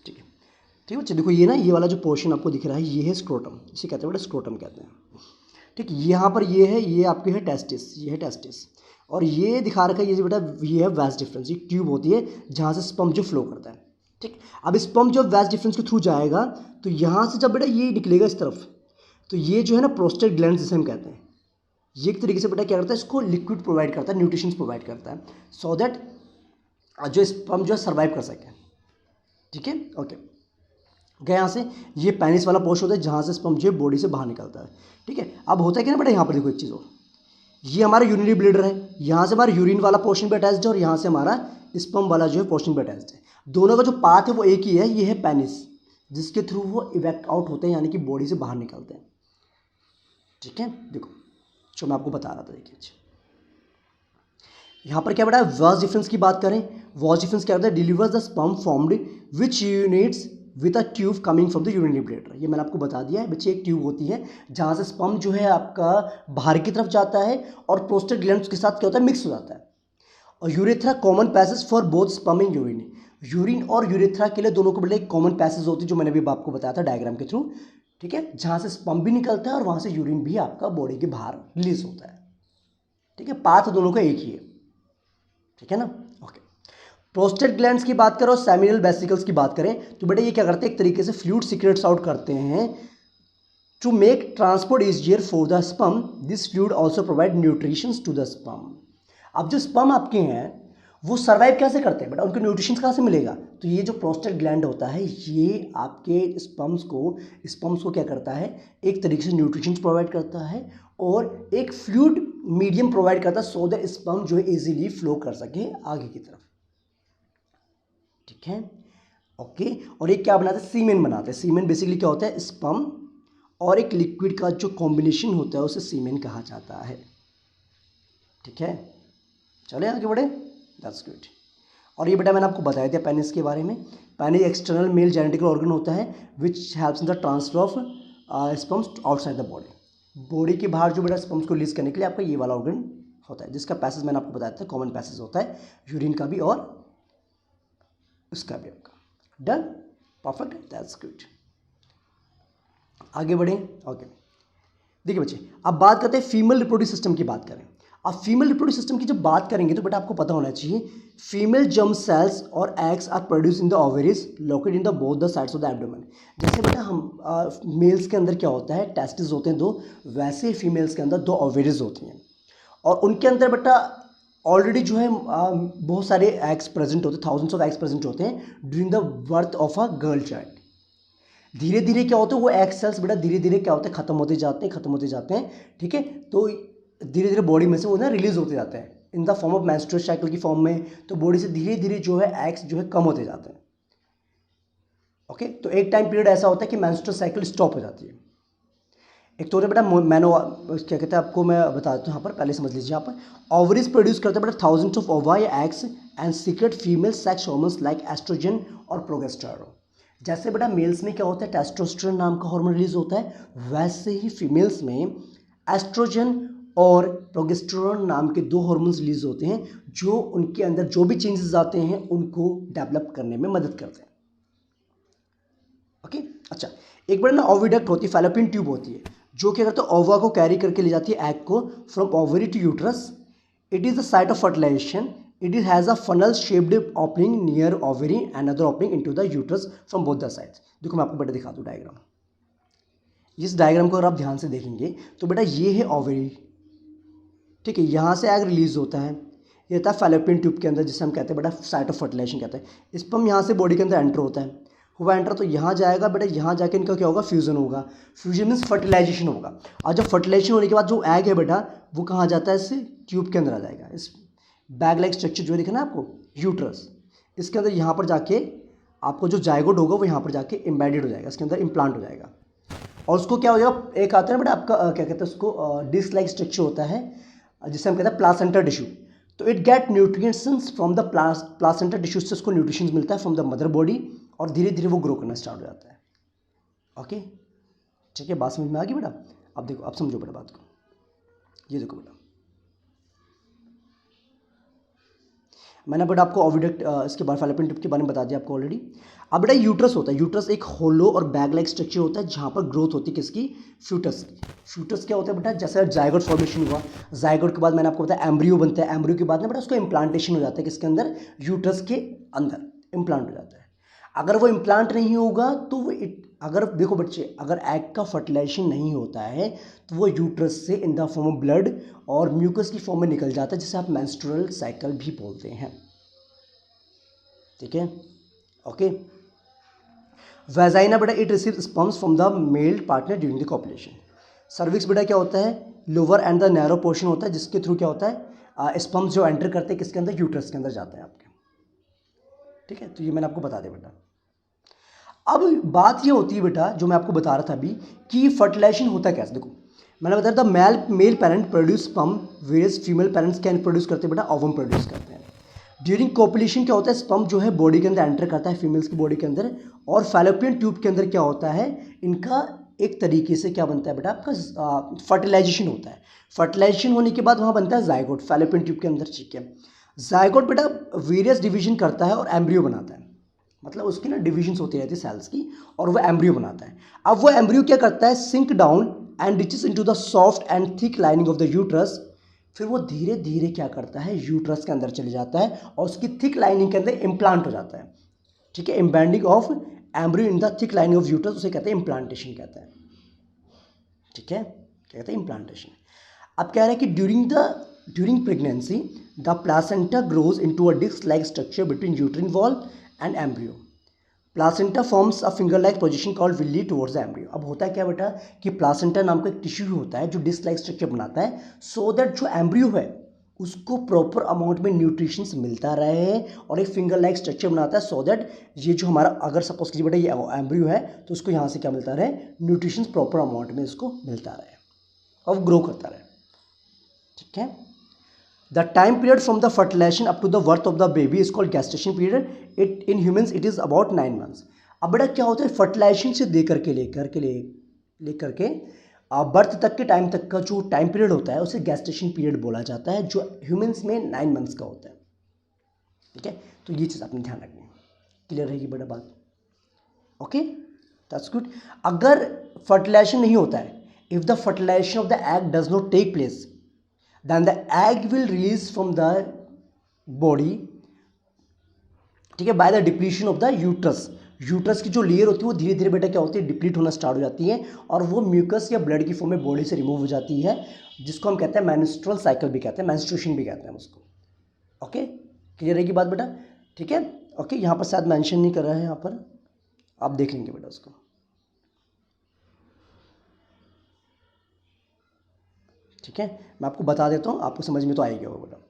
ठीक है, ठीक है बच्चे। देखो ये ना ये वाला जो पोर्शन आपको दिख रहा है ये है स्क्रोटम, इसे कहते हैं बेटा स्क्रोटम कहते हैं, ठीक। यहाँ पर ये है, ये आपके है टेस्टिस, ये है टेस्टिस, और ये दिखा रखा है ये बेटा ये है वैस डिफरेंस, ये ट्यूब होती है जहाँ से स्पर्म जो फ्लो करता है, ठीक। अब स्पर्म जो वैस डिफरेंस के थ्रू जाएगा तो यहाँ से जब बेटा ये निकलेगा इस तरफ, तो ये जो है ना प्रोस्टेट ग्लैंड जिसे हम कहते हैं, ये एक तरीके से बेटा क्या करता है, इसको लिक्विड प्रोवाइड करता है, न्यूट्रिशंस प्रोवाइड करता है, सो दैट जो स्पर्म जो है सर्वाइव कर सके, ठीक है, ओके। गया यहाँ से ये पेनिस वाला पोर्शन होता है जहाँ से स्पर्म जो है बॉडी से बाहर निकलता है, ठीक है। अब होता है क्या ना बेटा, यहाँ पर देखो एक चीज़ और, ये हमारा यूरिनरी ब्लैडर है, यहाँ से हमारा यूरिन वाला पोर्शन भी अटैच्ड है और यहाँ से हमारा स्पर्म वाला जो है पोर्शन भी अटैच्ड है। दोनों का जो पाथ है वो एक ही है, ये है पेनिस जिसके थ्रू वो इवैक्ट आउट होते हैं यानी कि बॉडी से बाहर निकलते हैं, ठीक है। देखो जो मैं आपको बता रहा था, देखिए यहाँ पर क्या बेटा वॉस डिफरेंस की बात करें, वॉस डिफरेंस क्या होता है, delivers the sperm formed which units with a tube coming from the urinary bladder. ये मैंने आपको बता दिया है बच्चे, एक ट्यूब होती है जहाँ से स्पर्म जो है आपका बाहर की तरफ जाता है और प्रोस्टेट ग्लैंड्स के साथ क्या होता है मिक्स हो जाता है, और urethra common passage for both sperm and urine. Urine और यूरेथ्रा के लिए दोनों को बड़े एक कॉमन पैसेज होती है जो मैंने भी आपको बताया था डायग्राम के थ्रू, ठीक है, जहाँ से स्पर्म भी निकलता है और वहाँ से यूरिन भी आपका बॉडी के बाहर रिलीज होता है, ठीक है, पाथ दोनों का एक ही है, ठीक है ना, ओके। प्रोस्टेट ग्लैंड्स की बात करें और सेमिनल वेसिकल्स की बात करें तो बेटा ये क्या करते हैं, एक तरीके से फ्लूइड सीक्रेट्स आउट करते हैं to make transport easier for the sperm. This fluid also provide nutritions to the sperm. अब जो स्पर्म आपके हैं वो सर्वाइव कैसे करते हैं बेटा, उनको न्यूट्रिशन कहाँ से मिलेगा, तो ये जो प्रोस्टेट ग्लैंड होता है ये आपके स्पर्म्स को क्या करता है, एक तरीके से न्यूट्रिशन प्रोवाइड करता है और एक फ्लूइड मीडियम प्रोवाइड करता है सो दैट स्पर्म जो है इजीली फ्लो कर सके आगे की तरफ, ठीक है, ओके। और एक क्या बनाते हैं, सीमेन बनाते हैं। सीमेन बेसिकली क्या होता है, स्पर्म और एक लिक्विड का जो कॉम्बिनेशन होता है उसे सीमेन कहा जाता है, ठीक है, चले आगे बढ़े, दैट्स गुड। और ये बेटा मैंने आपको बताया था पेनिस के बारे में। Penis external male genetical organ होता है which helps in the transfer of sperms outside the body. Body के बाहर जो बेटा स्पर्म्स को रिलीज करने के लिए आपका ये वाला ऑर्गन होता है, जिसका पैसेज मैंने आपको बताया था, कॉमन पैसेज होता है यूरिन का भी और उसका भी आपका। Done, perfect, that's good. आगे बढ़ें, ओके। देखिए बच्चे, अब बात करते हैं फीमेल रिप्रोडक्टिव सिस्टम की बात करें। अब फीमेल रिप्रोडक्टिव सिस्टम की जब बात करेंगे तो बेटा आपको पता होना चाहिए फीमेल जर्म सेल्स और eggs are produce in the ovaries located in the both the sides of the abdomen. जैसे बेटा हम मेल्स के अंदर क्या होता है, टेस्टिस होते हैं 2, वैसे फीमेल्स के अंदर 2 ओवरीज होती हैं और उनके अंदर बेटा ऑलरेडी जो है बहुत सारे एग्स प्रेजेंट होते हैं, थाउजेंड्स ऑफ एग्स प्रेजेंट होते हैं during the birth of a girl child. धीरे धीरे क्या होता है, वो एग सेल्स बेटा धीरे धीरे क्या होते हैं, खत्म होते जाते हैं, ठीक है। तो धीरे धीरे बॉडी में से वो ना रिलीज होते जाते हैं in the form of menstrual cycle की फॉर्म में। तो बॉडी से धीरे धीरे जो है एग्स जो है कम होते जाते हैं। ओके, तो एक टाइम पीरियड ऐसा होता है कि मेंस्ट्रुअल साइकिल स्टॉप हो जाती है। एक तो बेटा मैनो क्या कहते हैं, आपको मैं बता देता हूँ यहाँ पर, पहले समझ लीजिए। यहाँ पर ओवरीज प्रोड्यूस करते हैं बेटा थाउजेंड्स ऑफ ओवा या eggs and secrete female sex hormones like oestrogen और प्रोगेस्टेरोन। जैसे बेटा मेल्स में क्या होता है, टेस्टोस्टेरोन नाम का हार्मोन रिलीज होता है, वैसे ही फीमेल्स में एस्ट्रोजन और प्रोगेस्टेरोन नाम के 2 हार्मोन्स रिलीज होते हैं जो उनके अंदर जो भी चेंजेस आते हैं उनको डेवलप करने में मदद करते हैं। ओके, अच्छा। एक बार ना ओविडक्ट होती है, फैलोपियन ट्यूब होती है, जो क्या करता है ओवा को कैरी करके ले जाती है एग को from ovary to uterus. It is the site of fertilization. It is has a funnel shaped opening near ovary and other opening into the uterus from both the sides. देखो मैं आपको बेटा दिखा दूँ डायग्राम। इस diagram को अगर आप ध्यान से देखेंगे तो बेटा ये है ओवरी, ठीक है। यहाँ से एग रिलीज होता है, ये होता है फैलोपियन ट्यूब के अंदर, जिसे हम कहते हैं बेटा साइट ऑफ फर्टिलाइजेशन कहते हैं। स्पर्म यहाँ से बॉडी के अंदर एंटर होता है, हुआ एंटर तो यहाँ जाएगा बेटा, यहाँ जाके इनका क्या होगा, फ्यूजन होगा। फ्यूजन मीन्स फर्टिलाइजेशन होगा। और जब फर्टिलाइजेशन होने के बाद जो एग है बेटा वो कहाँ जाता है, इससे ट्यूब के अंदर आ जाएगा। इस बैग लाइक स्ट्रक्चर जो दिखा ना आपको, यूट्रस, इसके अंदर यहाँ पर जाके आपको जो जायगोट होगा वो यहाँ पर जाके एम्बेडेड हो जाएगा, इसके अंदर इम्प्लांट हो जाएगा। और उसको क्या हो जाएगा, एक आता है बेटा आपका क्या कहते हैं उसको, डिस्क लाइक स्ट्रक्चर होता है जिसे हम कहते हैं प्लासेंटा टिश्यू। तो it get nutritions from the placenta tissue से उसको न्यूट्रिशंस मिलता है फ्रॉम द मदर बॉडी और धीरे धीरे वो ग्रो करना स्टार्ट हो जाता है। ओके, ठीक है, बात समझ में आ गई बेटा। अब देखो, अब समझो बेटा बात को। ये देखो बेटा, मैंने बेटा आपको ओविडक्ट इसके बारे फैलोपियन ट्यूब के बारे में बता दिया आपको ऑलरेडी। अब बेटा यूट्रस होता है, यूट्रस एक होलो और बैग लाइक स्ट्रक्चर होता है जहाँ पर ग्रोथ होती है किसकी, फ्यूटस की। फ्यूटस क्या होता है बेटा, जैसे जायगोट फॉर्मेशन हुआ, जायगोट के बाद मैंने आपको बताया एम्ब्रियो बनता है, एम्ब्रियो के बाद में बेटा उसको इम्प्लांटेशन हो जाता है किसके अंदर, यूट्रस के अंदर इम्प्लांट हो जाता है। अगर वो इम्प्लांट नहीं होगा तो वो अगर देखो बच्चे, अगर एग का फर्टिलाइजेशन नहीं होता है तो वो यूट्रस से in the form of blood और म्यूकस की फॉर्म में निकल जाता है, जिसे आप मेंस्ट्रुअल साइकिल भी बोलते हैं। ठीक है, ओके। वेजाइना बेटा it receive sperms from the male partner during the copulation. Cervix बेटा क्या होता है, lower and the narrow portion होता है, जिसके थ्रू क्या होता है स्पर्म्स जो एंटर करते हैं किसके अंदर, यूट्रस के अंदर जाते हैं आपके। ठीक है, तो ये मैंने आपको बता दिया बेटा। अब बात ये होती है बेटा, जो मैं आपको बता रहा था अभी, कि फर्टिलाइजेशन होता कैसे। देखो मैंने बताया था male parent produce sperm, various female parents can produce करते हैं बेटा, ओवम प्रोड्यूस करते हैं। ड्यूरिंग कॉपुलेशन क्या होता है, स्पर्म जो है बॉडी के अंदर एंटर करता है फीमेल्स की बॉडी के अंदर, और फैलोपियन ट्यूब के अंदर क्या होता है, इनका एक तरीके से क्या बनता है बेटा, आपका फर्टिलाइजेशन होता है। फर्टिलाइजेशन होने के बाद वहाँ बनता है जायगोट फैलोपियन ट्यूब के अंदर। ठीक है, जायगोट बेटा वेरियस डिवीजन करता है और एम्ब्रियो बनाता है, मतलब उसकी ना डिविजन्स होती रहती है सेल्स की, और वो एम्ब्रियो बनाता है। अब वो एम्ब्रियो क्या करता है, sink down and reaches into the soft and thick lining of the uterus. फिर वो धीरे धीरे क्या करता है, यूट्रस के अंदर चले जाता है और उसकी थिक लाइनिंग के अंदर इम्प्लांट हो जाता है। ठीक है, embedding of embryo in the thick lining of uterus, उसे कहते हैं इम्प्लांटेशन कहते हैं। ठीक है, क्या कहते हैं, इम्प्लांटेशन। अब कह रहे हैं कि during pregnancy the placenta grows into a disc like structure between uterine wall and embryo. Placenta forms a finger like position called villi towards the embryo. अब होता है क्या बेटा, कि प्लासेंटा नाम का एक टिश्यू होता है जो डिस्क लाइक स्ट्रक्चर बनाता है, सो दैट जो एम्ब्रियो है उसको प्रॉपर अमाउंट में न्यूट्रिशंस मिलता रहे, और एक फिंगर लाइक स्ट्रक्चर बनाता है, सो दैट ये जो हमारा, अगर सपोज कीजिए बेटा ये एम्ब्रियो है तो उसको यहाँ से क्या मिलता रहे, न्यूट्रिशंस प्रॉपर अमाउंट में इसको मिलता रहे और ग्रो करता रहे। ठीक है, the time period from the fertilization up to the birth of the baby is called gestation period. It in humans it is about 9 months. अब बेटा क्या होता है, फर्टिलाइजेशन से लेकर के बर्थ तक के टाइम तक का जो टाइम पीरियड होता है उसे गैस्टेशन पीरियड बोला जाता है, जो ह्यूमंस में 9 months का होता है. ठीक है, तो ये चीज़ आपने ध्यान रखनी है. क्लियर रहेगी बेटा बात? Okay, that's good. अगर फर्टिलाइजेशन नहीं होता है, if the fertilization of the egg does not take place, then the egg will release from the body, ठीक है, by the depletion of the uterus. Uterus की जो लेयर होती है वो धीरे धीरे बेटा क्या होती है, डिप्लीट होना स्टार्ट हो जाती है और वो म्यूकस या ब्लड की फॉर्म में बॉडी से रिमूव हो जाती है, जिसको हम कहते हैं मेंस्ट्रुअल साइकिल भी कहते हैं, मेंस्ट्रुएशन भी कहते हैं उसको. ओके, क्लियर रहेगी बात बेटा? ठीक है, ओके. यहाँ पर शायद मेंशन नहीं कर रहा है, यहाँ पर आप देख लेंगे बेटा उसको. ठीक है, मैं आपको बता देता हूँ, आपको समझ में तो आएगा वो बेटा.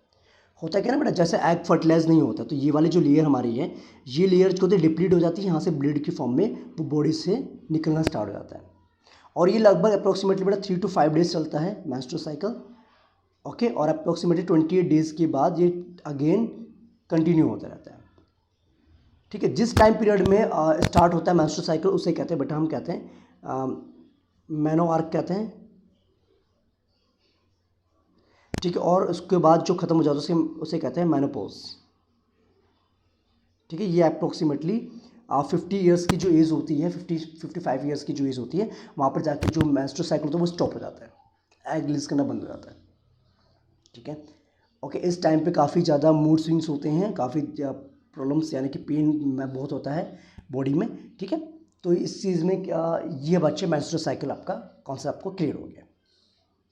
होता है क्या ना बेटा, जैसे एग फर्टिलाइज नहीं होता तो ये वाली जो लेयर हमारी है, ये लेयर जो होती है डिप्लीट हो जाती है, यहाँ से ब्लड की फॉर्म में वो बॉडी से निकलना स्टार्ट हो जाता है. और ये लगभग अप्रोक्सीमेटली बेटा 3 to 5 days चलता है मेंस्ट्रुअल साइकिल. ओके, और अप्रोक्सीमेटली 28 days के बाद ये अगेन कंटिन्यू होता रहता है. ठीक है, जिस टाइम पीरियड में स्टार्ट होता है मेंस्ट्रुअल साइकिल उसे कहते हैं बेटा, हम कहते हैं मेनोआर्क कहते हैं. ठीक है, और उसके बाद जो खत्म हो जाता है उसे कहते हैं मेनोपॉज. ठीक है, ये अप्रोक्सीमेटली 50 years की जो एज होती है, 55 years की जो एज होती है, वहाँ पर जाकर जो मेंस्ट्रुअल साइकिल होता है वो स्टॉप हो जाता है, एग रिलीज करना बंद हो जाता है. ठीक है, ओके. इस टाइम पे काफ़ी ज़्यादा मूड स्विंग्स होते हैं, काफ़ी प्रॉब्लम्स यानी कि पेन में बहुत होता है बॉडी में. ठीक है, तो इस चीज़ में ये बच्चे मेंस्ट्रुअल साइकिल आपका कॉन्सेप्ट आपको क्लियर हो गया.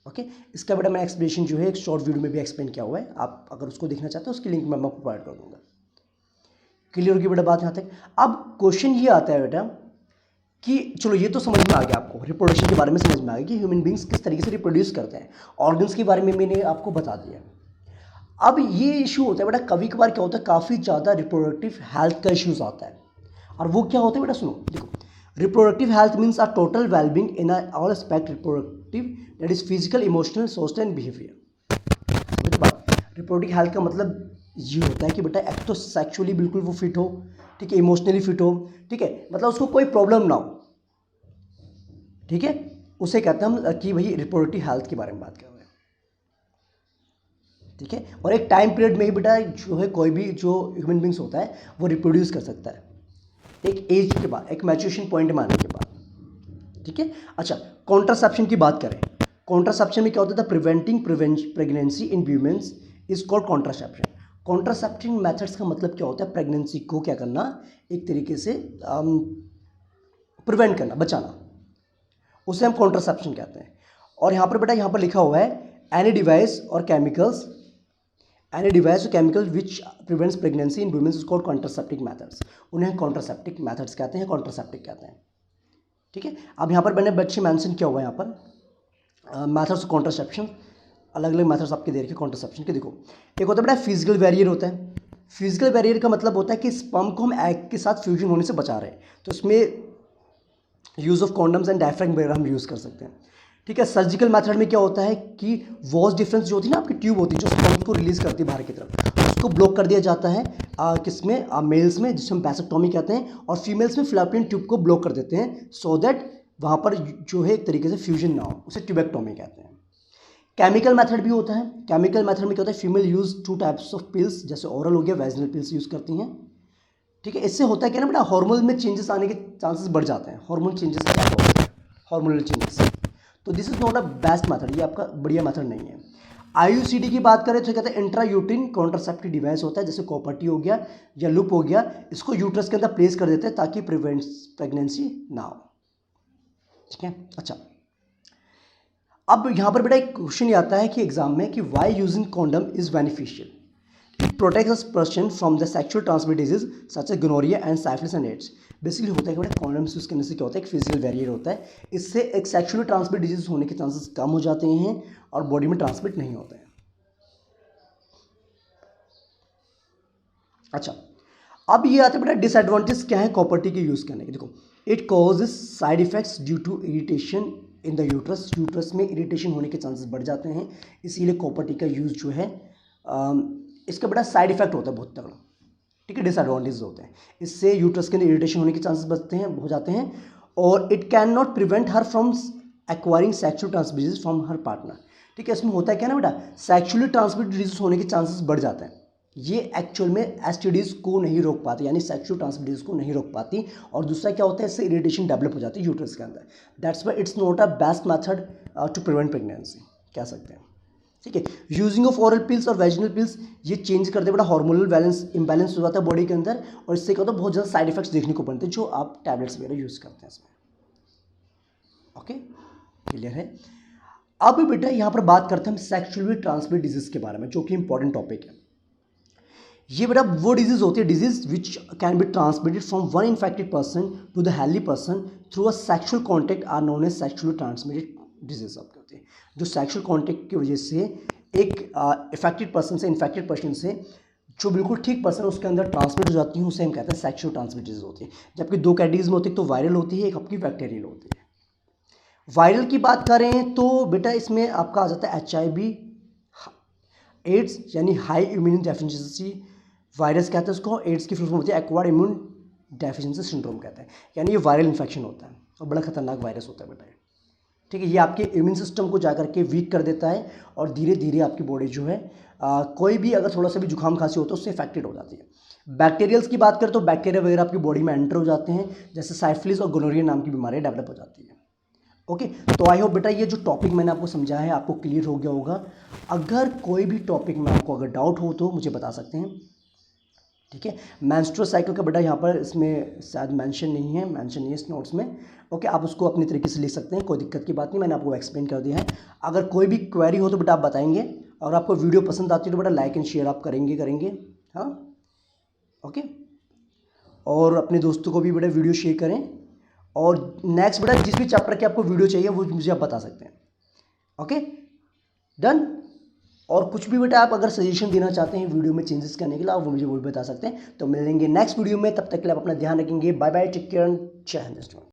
ओके, इसका बेटा मैं एक्सप्लेनेशन जो है एक शॉर्ट वीडियो में भी एक्सप्लेन किया हुआ है, आप अगर उसको देखना चाहते हैं उसकी लिंक मैं आपको प्रोवाइड कर दूंगा. क्लियर होगी बेटा बात यहाँ तक? अब क्वेश्चन ये आता है बेटा कि चलो ये तो समझ में आ गया, आपको रिप्रोडक्शन के बारे में समझ में आ गया कि ह्यूमन बींग्स किस तरीके से रिप्रोड्यूस करते हैं, ऑर्गन्स के बारे में मैंने आपको बता दिया. अब ये इशू होता है बेटा, कभी कभार क्या होता है, काफ़ी ज़्यादा रिप्रोडक्टिव हेल्थ का इश्यूज आता है. और वो क्या होता है बेटा, सुनो देखो. Reproductive health means a total wellbeing in all aspect reproductive, that is physical, emotional, social and behaviour. Reproductive health का मतलब ये होता है कि बेटा एक तो सेक्सुअली बिल्कुल वो फिट हो, ठीक है, इमोशनली फिट हो, ठीक है, मतलब उसको कोई प्रॉब्लम ना हो. ठीक है, उसे कहते हैं हम कि भाई रिप्रोडक्टिव हेल्थ के बारे में बात कर रहे हैं. ठीक है, और एक टाइम पीरियड में ही बेटा जो है कोई भी जो ह्यूमन बींग्स होता है वो रिप्रोड्यूस कर सकता है एक एज के बाद, एक मैच्योरेशन पॉइंट में आने के बाद. ठीक है, अच्छा. कॉन्ट्रासेप्शन की बात करें, कॉन्ट्रासेप्शन में क्या होता है, preventing pregnancy in humans is called contraception. Contraceptive methods का मतलब क्या होता है, प्रेगनेंसी को क्या करना, एक तरीके से प्रिवेंट करना, बचाना, उसे हम कॉन्ट्रासेप्शन कहते हैं. और यहाँ पर बेटा यहाँ पर लिखा हुआ है एनी डिवाइस और chemicals which prevents pregnancy in women is called contraceptive methods. उन्हें कॉन्ट्रासेप्टिव मेथड्स कहते हैं, कॉन्ट्रासेप्टिव कहते हैं. ठीक है, अब यहाँ पर मैंने बच्चे मेंशन किया हुआ है यहाँ पर मेथड्स ऑफ कॉन्ट्रासेप्शन, अलग अलग मेथड्स आपके दे रखे कॉन्ट्रासेप्शन के. देखो, एक होता है बेटा फिजिकल बैरियर होता है. फिजिकल बैरियर का मतलब होता है कि स्पर्म को हम एग के साथ फ्यूजन होने से बचा रहे हैं, तो इसमें use of condoms and diaphragm वगैरह हम यूज़ कर सकते हैं. ठीक है, सर्जिकल मेथड में क्या होता है कि वॉज डिफरेंस जो होती है ना, आपकी ट्यूब होती है जो स्पर्म को रिलीज करती है बाहर की तरफ, उसको ब्लॉक कर दिया जाता है किसमें, मेल्स में, जिसे हम वैसेक्टोमी कहते हैं, और फीमेल्स में फिलोपियन ट्यूब को ब्लॉक कर देते हैं सो दैट वहाँ पर जो है एक तरीके से फ्यूजन ना हो, उसे ट्यूबेक्टोमी कहते हैं. केमिकल मेथड भी होता है. केमिकल मेथड में क्या होता है, female use 2 types of pills, जैसे ओरल हो गया, वैजिनल पिल्स यूज़ करती हैं. ठीक है, इससे होता है क्या ना बेटा, हार्मोन में चेंजेस आने के चांसेस बढ़ जाते हैं, हार्मोन चेंजेस क्या होते हैं, हार्मोनल चेंजेस. तो this is not a best method, ये आपका बढ़िया मेथड नहीं है. IUCD की बात करें तो कहते हैं इंट्रा यूट्रिन कॉन्ट्रासेप्टिव डिवाइस होता है, जैसे कॉपर-टी हो गया या लूप हो गया, इसको यूट्रस के अंदर प्लेस कर देते हैं ताकि प्रिवेंट्स प्रेगनेंसी ना हो. ठीक है, अच्छा. अब यहाँ पर बेटा एक क्वेश्चन ये आता है कि एग्जाम में कि why using condom is beneficial. It protects us person from the sexual transmitted disease such as gonorrhoea and syphilis and AIDS. Basically होता है कि बेटा कॉन्डम्स यूज करने से क्या होता है, एक फिजिकल बैरियर होता है, इससे एक सेक्सुअली ट्रांसमिटेड डिजीज होने के चांसेस कम हो जाते हैं और बॉडी में ट्रांसमिट नहीं होते हैं. अच्छा, अब ये आते हैं बेटा डिसएडवांटेज क्या है कॉपर-टी के यूज़ करने के. देखो, it causes side effects due to irritation in the uterus. Uterus में इरिटेशन होने के चांसेस बढ़ जाते हैं, इसीलिए कॉपर-टी का यूज़ जो है इसका बड़ा साइड इफेक्ट होता है बहुत तगड़ा, ठीक है, डिसएडवांटेज होते हैं। इससे यूट्रस के अंदर इरिटेशन होने के चांसेस बचते हैं, हो जाते हैं, और it can not prevent her from acquiring sexual transmission from her partner, ठीक है। इसमें होता है क्या ना बेटा, सेक्सुअली ट्रांसमिटेड डिजीज होने के चांसेस बढ़ जाते हैं। ये एक्चुअल में एसटीडीज को नहीं रोक पाती, यानी सेक्सुअल ट्रांसमिटेड को नहीं रोक पाती। और दूसरा क्या होता है, इससे इरिटेशन डेवलप हो जाती है यूट्रस के अंदर। That's why it's not a best method to prevent pregnancy, कह सकते हैं, ठीक है। यूजिंग ऑफ ओरल पिल्स और वेजिनल पिल्स ये चेंज कर दे बड़ा हार्मोनल बैलेंस इम्बैलेंस हो जाता है बॉडी के अंदर, और इससे क्या होता है बहुत ज़्यादा साइड इफेक्ट्स देखने को बनते हैं जो आप टैबलेट्स वगैरह यूज़ करते हैं इसमें। ओके, क्लियर है। अब बेटा यहाँ पर बात करते हैं हम सेक्सुअली ट्रांसमिटेड डिजीज के बारे में, जो कि इंपॉर्टेंट टॉपिक है। ये बेटा वो डिजीज होती है, disease which can be transmitted from one infected person to the healthy person through a sexual contact are known as sexually transmitted disease आपके होती है। जो सेक्सुअल कॉन्टैक्ट की वजह से एक इफेक्टेड पर्सन से, इन्फेक्टेड पर्सन से जो बिल्कुल ठीक पर्सन उसके अंदर ट्रांसमिट हो जाती है, उसे हम कहते हैं सेक्सुअल ट्रांसमिटेड डिजीज होती है। जबकि दो कैटेगरीज में होती है, एक तो वायरल होती है, एक आपकी बैक्टीरियल होती है। वायरल की बात करें तो बेटा इसमें आपका आ जाता है HIV एड्स, यानी हाई इम्यून डेफिशिएंसी वायरस कहते हैं उसको। एड्स की फुल फॉर्म होती है एक्वायर्ड इम्यून डेफिशिएंसी सिंड्रोम कहते हैं, यानी ये वायरल इन्फेक्शन होता है और बड़ा खतरनाक वायरस होता है बेटा, ठीक है। ये आपके इम्यून सिस्टम को जाकर के वीक कर देता है और धीरे धीरे आपकी बॉडी जो है कोई भी अगर थोड़ा सा भी जुकाम खांसी हो तो उससे इफेक्टेड हो जाती है। बैक्टीरियल्स की बात करें तो बैक्टीरिया वगैरह आपकी बॉडी में एंटर हो जाते हैं, जैसे साइफिलिस और गोनोरिया नाम की बीमारियां डेवलप हो जाती है। ओके, तो आई होप बेटा ये जो टॉपिक मैंने आपको समझाया है आपको क्लियर हो गया होगा। अगर कोई भी टॉपिक में आपको अगर डाउट हो तो मुझे बता सकते हैं, ठीक है। मेंस्ट्रुअल साइकिल का बेटा यहाँ पर इसमें शायद मेंशन नहीं है इस नोट्स में। ओके, आप उसको अपनी तरीके से लिख सकते हैं, कोई दिक्कत की बात नहीं, मैंने आपको एक्सप्लेन कर दिया है। अगर कोई भी क्वेरी हो तो बेटा आप बताएंगे, और आपको वीडियो पसंद आती है तो बेटा लाइक एंड शेयर आप करेंगे, हाँ, ओके। और अपने दोस्तों को भी बेटा वीडियो शेयर करें, और नेक्स्ट बेटा जिस भी चैप्टर की आपको वीडियो चाहिए वो मुझे आप बता सकते हैं। Okay, done. और कुछ भी बेटा आप अगर सजेशन देना चाहते हैं वीडियो में चेंजेस करने के लिए, आप वो मुझे वो भी बता सकते हैं। तो मिलेंगे नेक्स्ट वीडियो में, तब तक के लिए आप अपना ध्यान रखेंगे। बाय बाय, टेक केयर, जय हिंद।